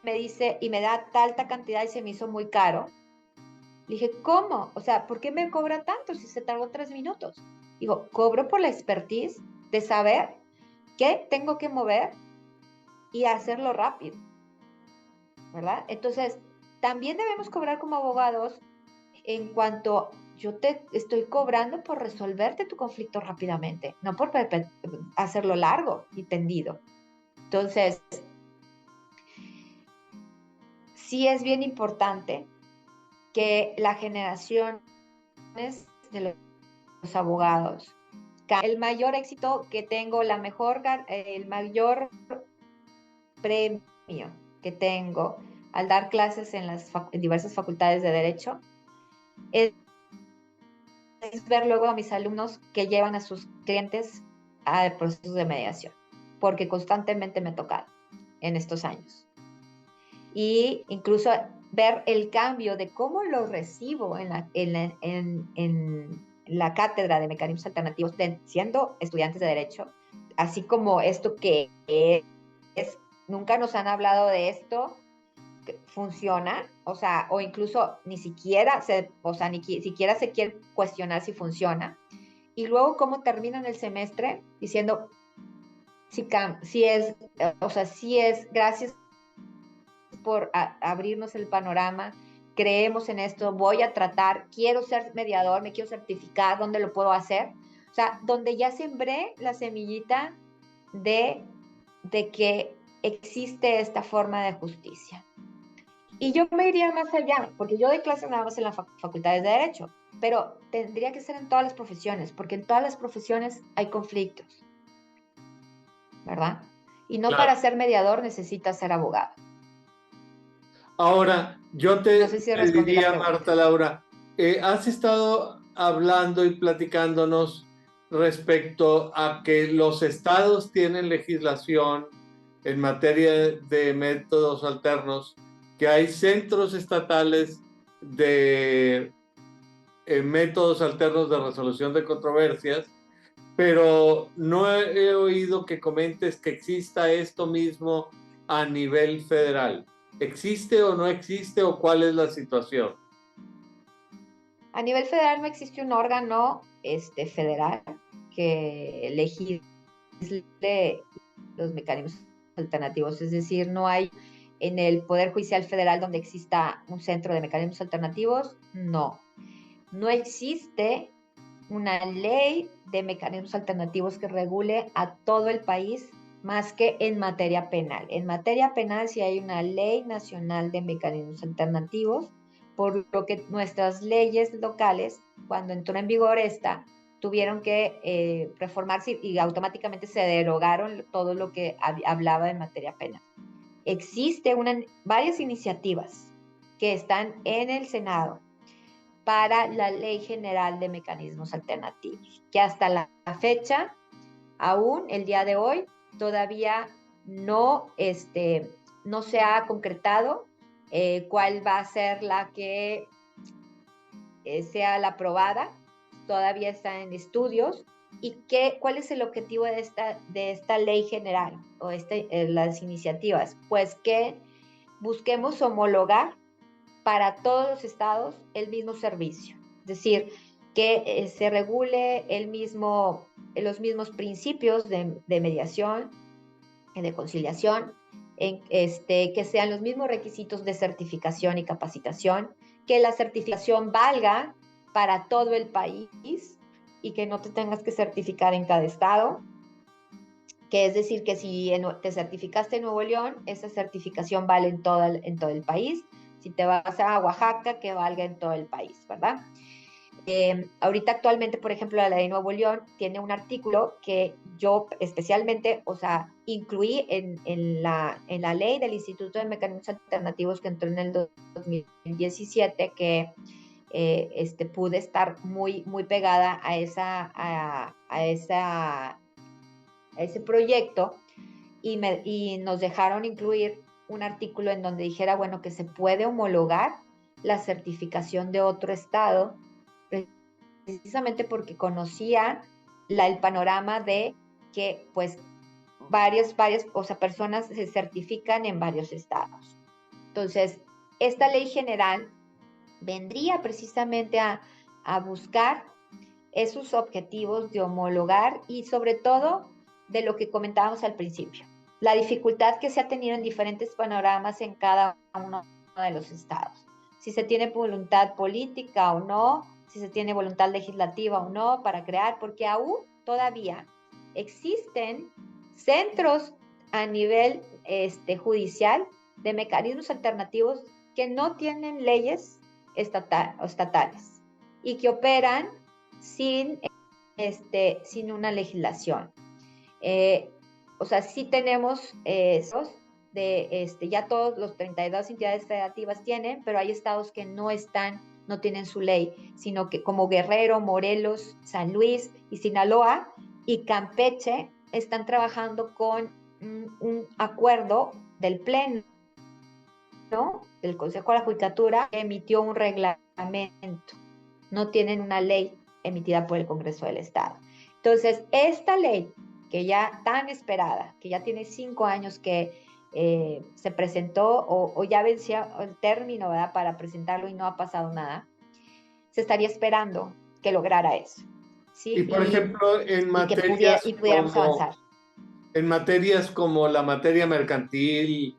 Me dice, y me da tanta cantidad y se me hizo muy caro. Le dije, ¿cómo? O sea, ¿por qué me cobra tanto si se tardó 3 minutos? Digo, cobro por la expertise de saber qué tengo que mover y hacerlo rápido, ¿verdad? Entonces, también debemos cobrar como abogados en cuanto yo te estoy cobrando por resolverte tu conflicto rápidamente, no por hacerlo largo y tendido. Entonces, sí es bien importante que la generación de los abogados, el mayor éxito que tengo, el mayor premio que tengo al dar clases en las diversas facultades de Derecho es ver luego a mis alumnos que llevan a sus clientes a procesos de mediación, porque constantemente me he tocado en estos años. Y incluso ver el cambio de cómo lo recibo en la cátedra de mecanismos alternativos, siendo estudiantes de Derecho, así como esto que es, nunca nos han hablado de esto, funciona, o sea, o incluso ni siquiera siquiera se quiere cuestionar si funciona. Y luego cómo terminan el semestre diciendo, si es, gracias por abrirnos el panorama, creemos en esto, voy a tratar, quiero ser mediador, me quiero certificar, ¿dónde lo puedo hacer? O sea, donde ya sembré la semillita de que existe esta forma de justicia. Y yo me iría más allá, porque yo doy clases nada más en las facultades de Derecho, pero tendría que ser en todas las profesiones, porque en todas las profesiones hay conflictos, ¿verdad? Y no Claro. para ser mediador necesitas ser abogado. Ahora, yo te, No sé si te respondí la diría, pregunta. Marta Laura, has estado hablando y platicándonos respecto a que los estados tienen legislación en materia de métodos alternos, que hay centros estatales de métodos alternos de resolución de controversias, pero no he oído que comentes que exista esto mismo a nivel federal. ¿Existe o no existe o cuál es la situación? A nivel federal no existe un órgano federal que legisle los mecanismos alternativos, es decir, no hay en el Poder Judicial Federal donde exista un centro de mecanismos alternativos, no. No existe una ley de mecanismos alternativos que regule a todo el país más que en materia penal. En materia penal sí hay una ley nacional de mecanismos alternativos, por lo que nuestras leyes locales, cuando entró en vigor esta, tuvieron que reformarse y automáticamente se derogaron todo lo que hablaba en materia penal. Existen varias iniciativas que están en el Senado para la Ley General de Mecanismos Alternativos, que hasta la fecha, aún el día de hoy, todavía no se ha concretado cuál va a ser la que sea la aprobada, todavía está en estudios, y cuál es el objetivo de esta ley general o las iniciativas, pues que busquemos homologar para todos los estados el mismo servicio, es decir, que se regule los mismos principios de mediación, de conciliación, que sean los mismos requisitos de certificación y capacitación, que la certificación valga para todo el país y que no te tengas que certificar en cada estado, que es decir, que si te certificaste en Nuevo León, esa certificación vale en todo el país. Si te vas a Oaxaca, que valga en todo el país, ¿verdad? Ahorita actualmente, por ejemplo, la ley de Nuevo León tiene un artículo que yo especialmente, incluí en la ley del Instituto de Mecanismos Alternativos que entró en el 2017, que pude estar muy, muy pegada a ese proyecto y nos dejaron incluir un artículo en donde dijera, bueno, que se puede homologar la certificación de otro estado, precisamente porque conocía el panorama de que, pues, varias personas se certifican en varios estados. Entonces, esta ley general vendría precisamente a buscar esos objetivos de homologar y sobre todo de lo que comentábamos al principio, la dificultad que se ha tenido en diferentes panoramas en cada uno de los estados. Si se tiene voluntad política o no, si se tiene voluntad legislativa o no para crear, porque aún todavía existen centros a nivel judicial de mecanismos alternativos que no tienen leyes estatales y que operan sin una legislación. Sí tenemos esos ya todos los 32 entidades federativas tienen, pero hay estados que no tienen su ley, sino que como Guerrero, Morelos, San Luis y Sinaloa y Campeche están trabajando con un acuerdo del Pleno, ¿no?, del Consejo de la Judicatura, que emitió un reglamento. No tienen una ley emitida por el Congreso del Estado. Entonces, esta ley, que ya tan esperada, que ya tiene 5 años que se presentó o ya venció el término, ¿verdad?, para presentarlo y no ha pasado nada, se estaría esperando que lograra eso, ¿sí? Y por ejemplo, pudiéramos avanzar. En materias como la materia mercantil,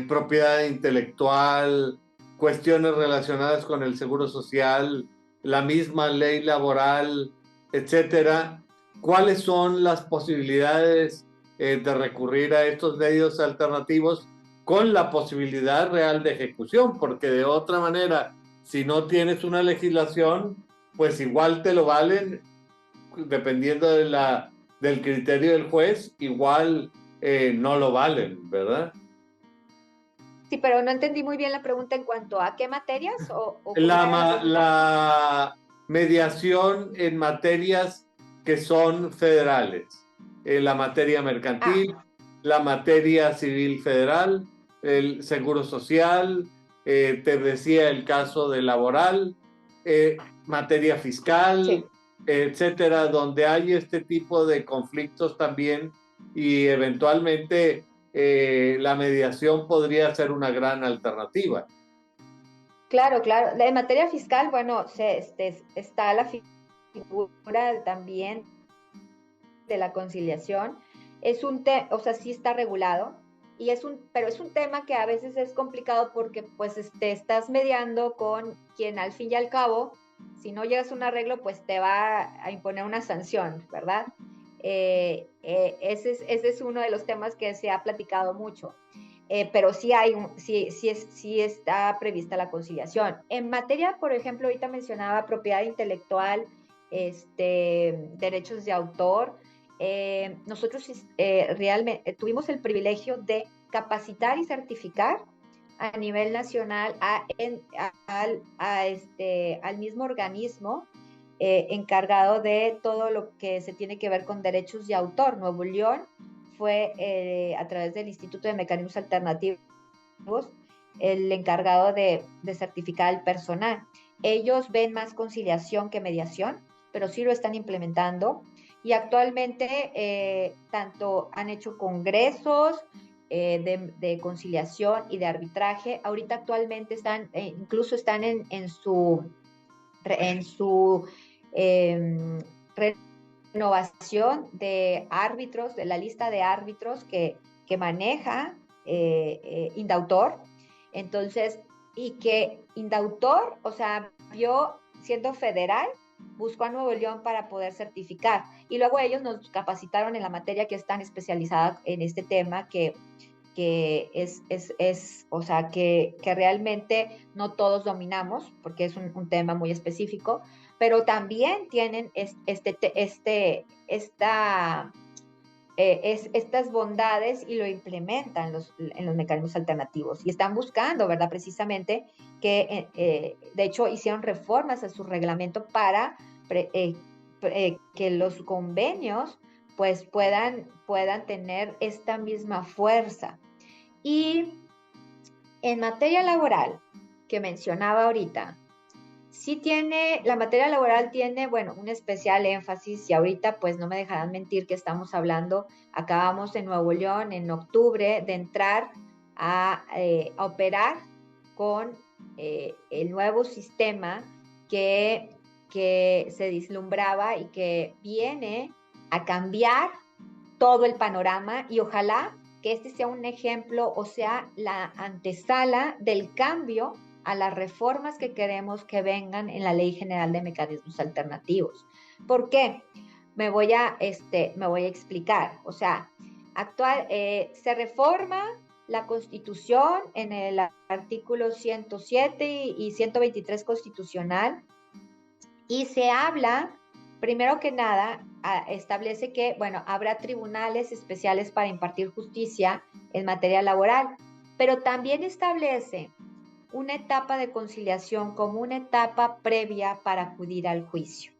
propiedad intelectual, cuestiones relacionadas con el seguro social, la misma ley laboral, etcétera, ¿cuáles son las posibilidades de recurrir a estos medios alternativos con la posibilidad real de ejecución? Porque de otra manera, si no tienes una legislación, pues igual te lo valen, dependiendo del criterio del juez, igual no lo valen, ¿verdad? Sí, pero no entendí muy bien la pregunta en cuanto a qué materias o La mediación en materias que son federales, la materia mercantil, la materia civil federal, el seguro social, te decía el caso de laboral, materia fiscal, sí, etcétera, donde hay este tipo de conflictos también y eventualmente la mediación podría ser una gran alternativa. claro, claro. En materia fiscal, bueno, está la figura también de la conciliación. Es un tema, o sea, sí está regulado, pero es un tema que a veces es complicado porque pues estás mediando con quien al fin y al cabo, si no llegas a un arreglo, pues te va a imponer una sanción, ¿verdad? Ese es uno de los temas que se ha platicado mucho. Pero sí está prevista la conciliación. En materia, por ejemplo, ahorita mencionaba propiedad intelectual, derechos de autor. Nosotros realmente tuvimos el privilegio de capacitar y certificar a nivel nacional al mismo organismo encargado de todo lo que se tiene que ver con derechos de autor. Nuevo León fue a través del Instituto de Mecanismos Alternativos el encargado de certificar al personal. Ellos ven más conciliación que mediación, pero sí lo están implementando y actualmente tanto han hecho congresos de conciliación y de arbitraje. Ahorita actualmente incluso están en su renovación de árbitros, de la lista de árbitros que maneja Indautor. Entonces, y que Indautor, o sea, vio siendo federal, buscó a Nuevo León para poder certificar. Y luego ellos nos capacitaron en la materia que es tan especializada en este tema que o sea, que realmente no todos dominamos, porque es un tema muy específico, pero también tienen estas bondades y lo implementan en los mecanismos alternativos y están buscando, ¿verdad? Precisamente que, de hecho, hicieron reformas a su reglamento para que los convenios pues puedan tener esta misma fuerza. Y en materia laboral, que mencionaba ahorita, la materia laboral tiene, bueno, un especial énfasis y ahorita pues no me dejarán mentir que acabamos en Nuevo León en octubre de entrar a operar con el nuevo sistema que se vislumbraba y que viene a cambiar todo el panorama y ojalá que este sea un ejemplo o sea la antesala del cambio a las reformas que queremos que vengan en la Ley General de Mecanismos Alternativos. ¿Por qué? Me voy a explicar. O sea, se reforma la Constitución en el artículo 107 y 123 constitucional y se habla, primero que nada, establece que, bueno, habrá tribunales especiales para impartir justicia en materia laboral, pero también establece una etapa de conciliación como una etapa previa para acudir al juicio.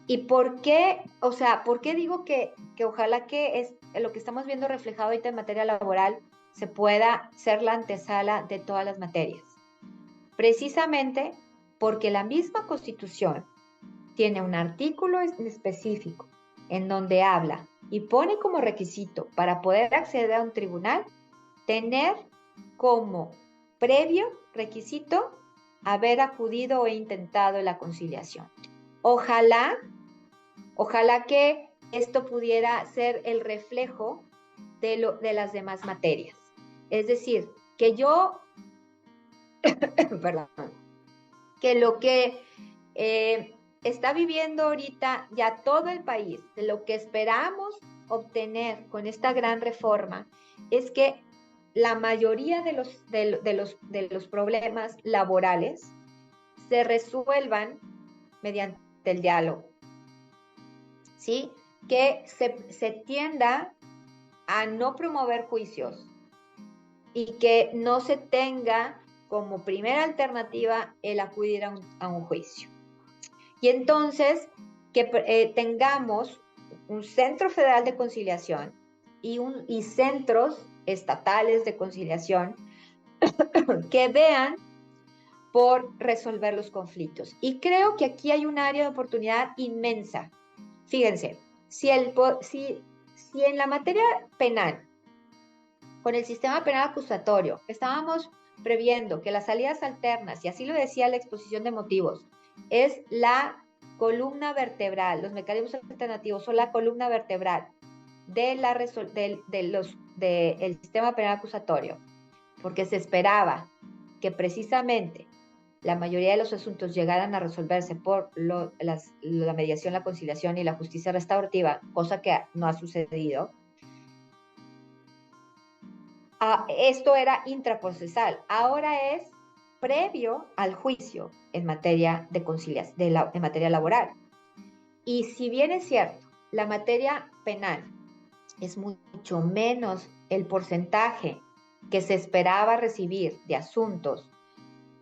¿Y por qué? O sea, ¿por qué digo que ojalá que es lo que estamos viendo reflejado ahorita en materia laboral se pueda ser la antesala de todas las materias? Precisamente porque la misma Constitución tiene un artículo específico en donde habla y pone como requisito para poder acceder a un tribunal tener como previo requisito haber acudido o intentado la conciliación. Ojalá que esto pudiera ser el reflejo de las demás materias. Es decir, que yo, perdón, que lo que está viviendo ahorita ya todo el país, de lo que esperamos obtener con esta gran reforma, es que la mayoría de los problemas laborales se resuelvan mediante el diálogo, ¿sí? Que se tienda a no promover juicios y que no se tenga como primera alternativa el acudir a un juicio. Y entonces que tengamos un Centro Federal de Conciliación y centros estatales de conciliación que vean por resolver los conflictos. Y creo que aquí hay un área de oportunidad inmensa. Fíjense, si en la materia penal, con el sistema penal acusatorio, estábamos previendo que las salidas alternas, y así lo decía la exposición de motivos, es la columna vertebral, los mecanismos alternativos son la columna vertebral del sistema penal acusatorio, porque se esperaba que precisamente la mayoría de los asuntos llegaran a resolverse por la mediación, la conciliación y la justicia restaurativa, cosa que no ha sucedido. Esto era intraprocesal, ahora es previo al juicio en materia de conciliación, en materia laboral. Y si bien es cierto, la materia penal es mucho menos el porcentaje que se esperaba recibir de asuntos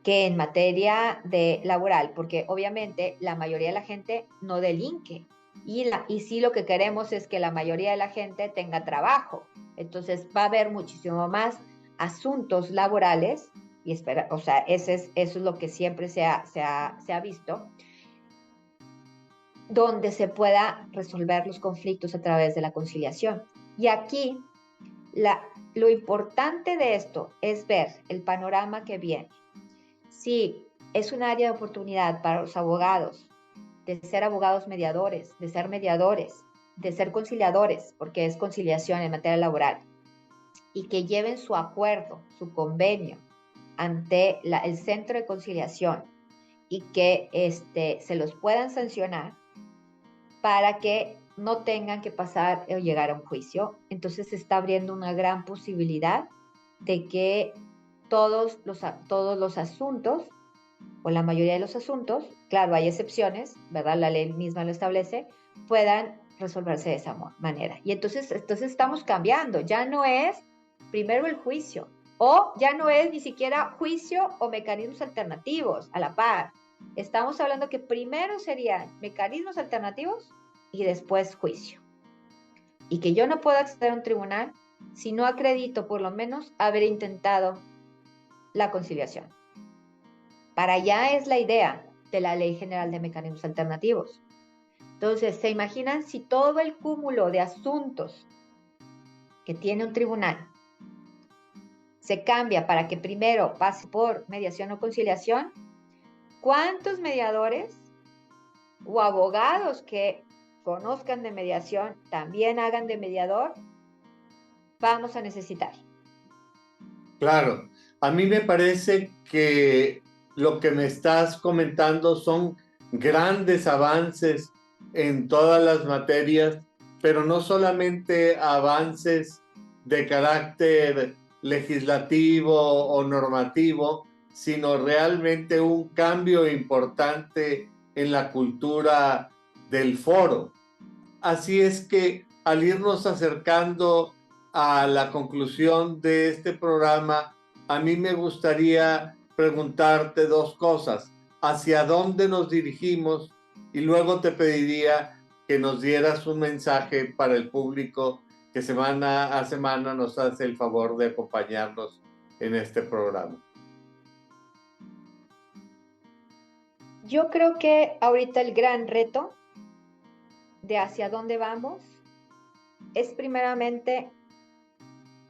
que en materia laboral, porque obviamente la mayoría de la gente no delinque y sí lo que queremos es que la mayoría de la gente tenga trabajo. Entonces va a haber muchísimo más asuntos laborales y o sea, eso es lo que siempre se ha visto, donde se pueda resolver los conflictos a través de la conciliación. Y aquí lo importante de esto es ver el panorama que viene. Sí, es un área de oportunidad para los abogados, de ser abogados mediadores, de ser conciliadores, porque es conciliación en materia laboral, y que lleven su acuerdo, su convenio ante el centro de conciliación y que se los puedan sancionar para que no tengan que pasar o llegar a un juicio. Entonces se está abriendo una gran posibilidad de que todos los asuntos, o la mayoría de los asuntos, claro, hay excepciones, ¿verdad? La ley misma lo establece, puedan resolverse de esa manera. Y entonces estamos cambiando, ya no es primero el juicio, o ya no es ni siquiera juicio o mecanismos alternativos a la par. Estamos hablando que primero serían mecanismos alternativos y después juicio. Y que yo no puedo acceder a un tribunal si no acredito por lo menos haber intentado la conciliación. Para allá es la idea de la Ley General de Mecanismos Alternativos. Entonces, ¿se imaginan si todo el cúmulo de asuntos que tiene un tribunal se cambia para que primero pase por mediación o conciliación? ¿Cuántos mediadores o abogados que conozcan de mediación también hagan de mediador vamos a necesitar? Claro, a mí me parece que lo que me estás comentando son grandes avances en todas las materias, pero no solamente avances de carácter legislativo o normativo, sino realmente un cambio importante en la cultura del foro. Así es que al irnos acercando a la conclusión de este programa, a mí me gustaría preguntarte dos cosas. ¿Hacia dónde nos dirigimos? Y luego te pediría que nos dieras un mensaje para el público que semana a semana nos hace el favor de acompañarnos en este programa. Yo creo que ahorita el gran reto de hacia dónde vamos es primeramente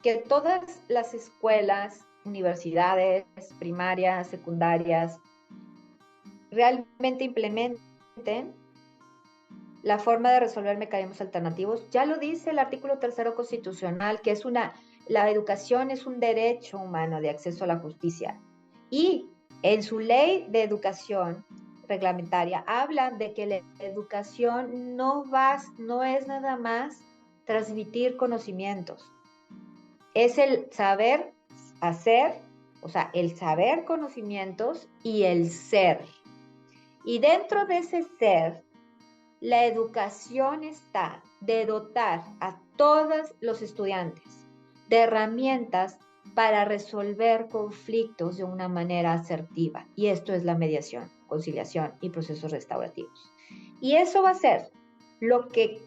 que todas las escuelas, universidades, primarias, secundarias, realmente implementen la forma de resolver mecanismos alternativos. Ya lo dice el artículo 3º constitucional, que la educación es un derecho humano de acceso a la justicia. Y en su ley de educación reglamentaria hablan de que la educación no es nada más transmitir conocimientos, es el saber hacer, o sea, el saber conocimientos y el ser. Y dentro de ese ser, la educación está de dotar a todos los estudiantes de herramientas para resolver conflictos de una manera asertiva. Y esto es la mediación, conciliación y procesos restaurativos. Y eso va a ser lo que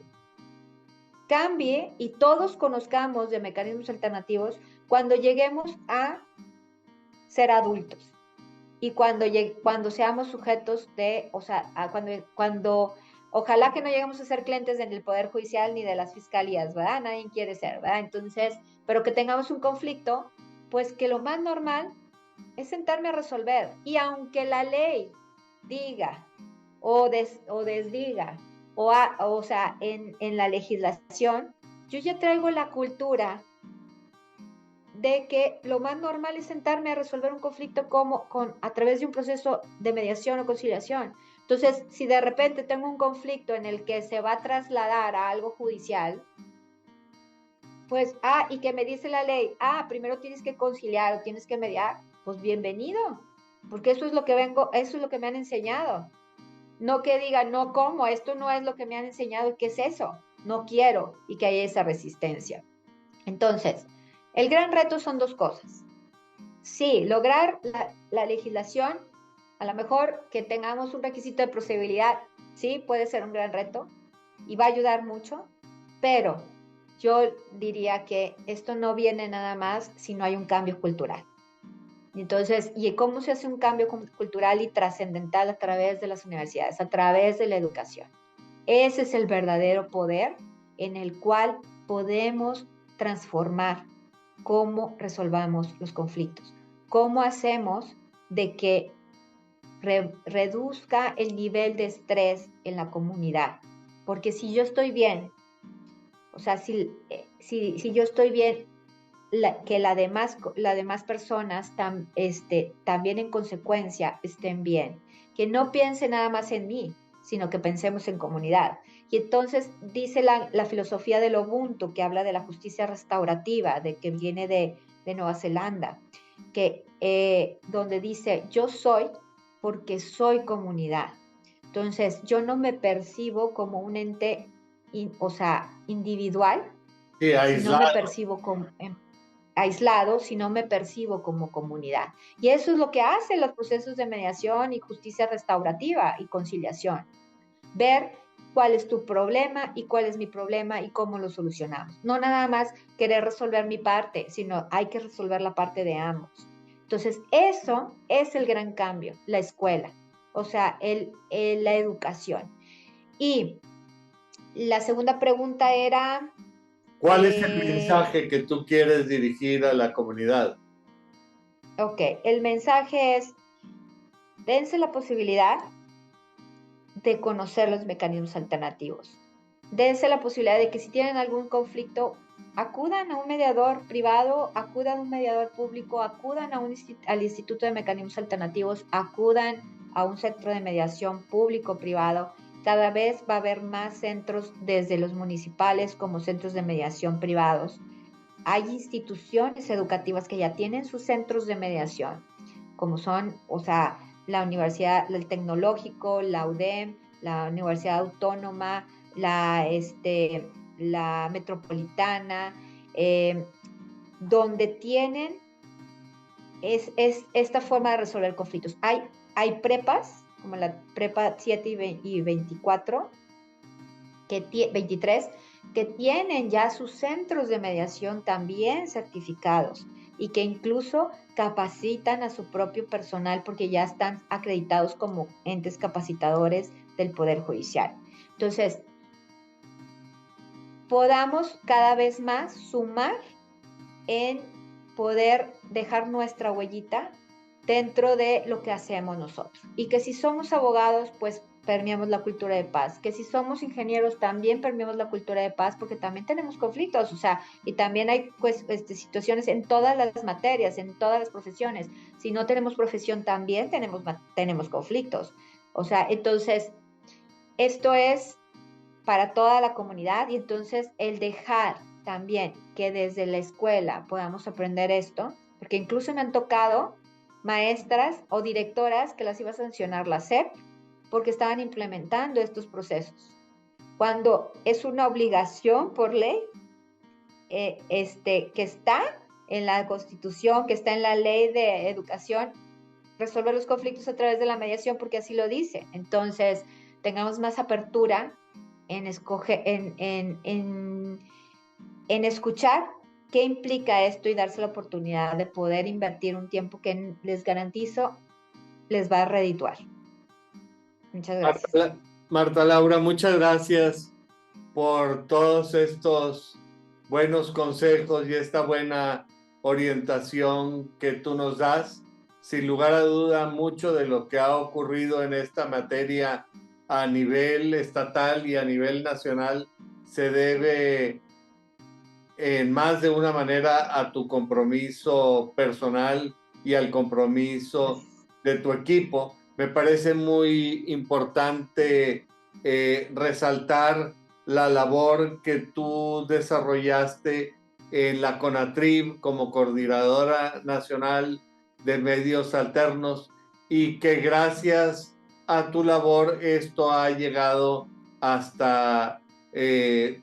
cambie y todos conozcamos de mecanismos alternativos cuando lleguemos a ser adultos y cuando seamos sujetos de, o sea, cuando ojalá que no lleguemos a ser clientes del Poder Judicial ni de las fiscalías, ¿verdad? Nadie quiere ser, ¿verdad? Entonces, pero que tengamos un conflicto, pues que lo más normal es sentarme a resolver. Y aunque la ley diga o desdiga, o sea, en la legislación, yo ya traigo la cultura de que lo más normal es sentarme a resolver un conflicto a través de un proceso de mediación o conciliación. Entonces, si de repente tengo un conflicto en el que se va a trasladar a algo judicial, pues, y que me dice la ley, primero tienes que conciliar o tienes que mediar, pues bienvenido, porque eso es lo que me han enseñado. No que digan, no, ¿cómo? Esto no es lo que me han enseñado, ¿qué es eso? No quiero, y que haya esa resistencia. Entonces, el gran reto son dos cosas. Sí, lograr la legislación, a lo mejor que tengamos un requisito de procedibilidad, sí, puede ser un gran reto y va a ayudar mucho, pero yo diría que esto no viene nada más si no hay un cambio cultural. Entonces, ¿y cómo se hace un cambio cultural y trascendental a través de las universidades, a través de la educación? Ese es el verdadero poder en el cual podemos transformar cómo resolvamos los conflictos, cómo hacemos de que reduzca el nivel de estrés en la comunidad. Porque si yo estoy bien, o sea, si yo estoy bien, que las demás personas también en consecuencia estén bien, que no piense nada más en mí, sino que pensemos en comunidad. Y entonces dice la filosofía del Ubuntu, que habla de la justicia restaurativa, que viene de Nueva Zelanda, donde dice, yo soy porque soy comunidad. Entonces, yo no me percibo como un ente, individual, Sí, sino me aislado. percibo como aislado, sino me percibo como comunidad. Y eso es lo que hacen los procesos de mediación y justicia restaurativa y conciliación. Ver cuál es tu problema y cuál es mi problema y cómo lo solucionamos. No nada más querer resolver mi parte, sino hay que resolver la parte de ambos. Entonces, eso es el gran cambio, la escuela, o sea, la educación. Y la segunda pregunta era... ¿Cuál es el mensaje que tú quieres dirigir a la comunidad? Ok, el mensaje es, dense la posibilidad de conocer los mecanismos alternativos. Dense la posibilidad de que si tienen algún conflicto, acudan a un mediador privado, acudan a un mediador público, acudan al Instituto de Mecanismos Alternativos, acudan a un centro de mediación público-privado. Cada vez va a haber más centros, desde los municipales como centros de mediación privados. Hay instituciones educativas que ya tienen sus centros de mediación, como son, o sea, la Universidad, el Tecnológico, la UDEM, la Universidad Autónoma, la Metropolitana, donde tienen es esta forma de resolver conflictos. Hay prepas, como la prepa 7 y 24, 23, que tienen ya sus centros de mediación también certificados. y que incluso capacitan a su propio personal porque ya están acreditados como entes capacitadores del Poder Judicial. Entonces, podamos cada vez más sumar en poder dejar nuestra huellita dentro de lo que hacemos nosotros. Y que si somos abogados, pues permeamos la cultura de paz. Que si somos ingenieros, también permeamos la cultura de paz, porque también tenemos conflictos, o sea, y también hay pues, situaciones en todas las materias, en todas las profesiones. Si no tenemos profesión, también tenemos conflictos. O sea, entonces, esto es para toda la comunidad y entonces el dejar también que desde la escuela podamos aprender esto, porque incluso me han tocado maestras o directoras que las iba a sancionar la SEP porque estaban implementando estos procesos, cuando es una obligación por ley que está en la Constitución, que está en la Ley de Educación, resolver los conflictos a través de la mediación, porque así lo dice. Entonces, tengamos más apertura en escuchar qué implica esto y darse la oportunidad de poder invertir un tiempo que les garantizo les va a redituar. Muchas gracias. Marta Laura, muchas gracias por todos estos buenos consejos y esta buena orientación que tú nos das. Sin lugar a duda, mucho de lo que ha ocurrido en esta materia a nivel estatal y a nivel nacional se debe en más de una manera a tu compromiso personal y al compromiso de tu equipo. Me parece muy importante resaltar la labor que tú desarrollaste en la CONATRIB como coordinadora nacional de medios alternos y que gracias a tu labor esto ha llegado hasta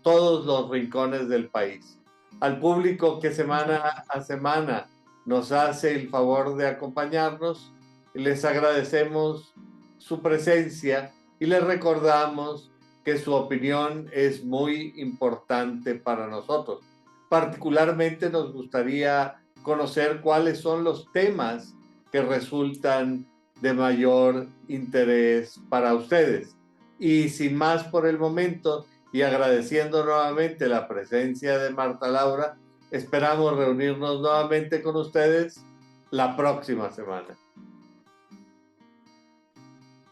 todos los rincones del país. Al público que semana a semana nos hace el favor de acompañarnos, les agradecemos su presencia y les recordamos que su opinión es muy importante para nosotros. Particularmente nos gustaría conocer cuáles son los temas que resultan de mayor interés para ustedes. Y sin más por el momento, y agradeciendo nuevamente la presencia de Marta Laura, esperamos reunirnos nuevamente con ustedes la próxima semana.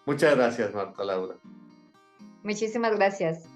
Muchas gracias, Marta Laura. Muchísimas gracias.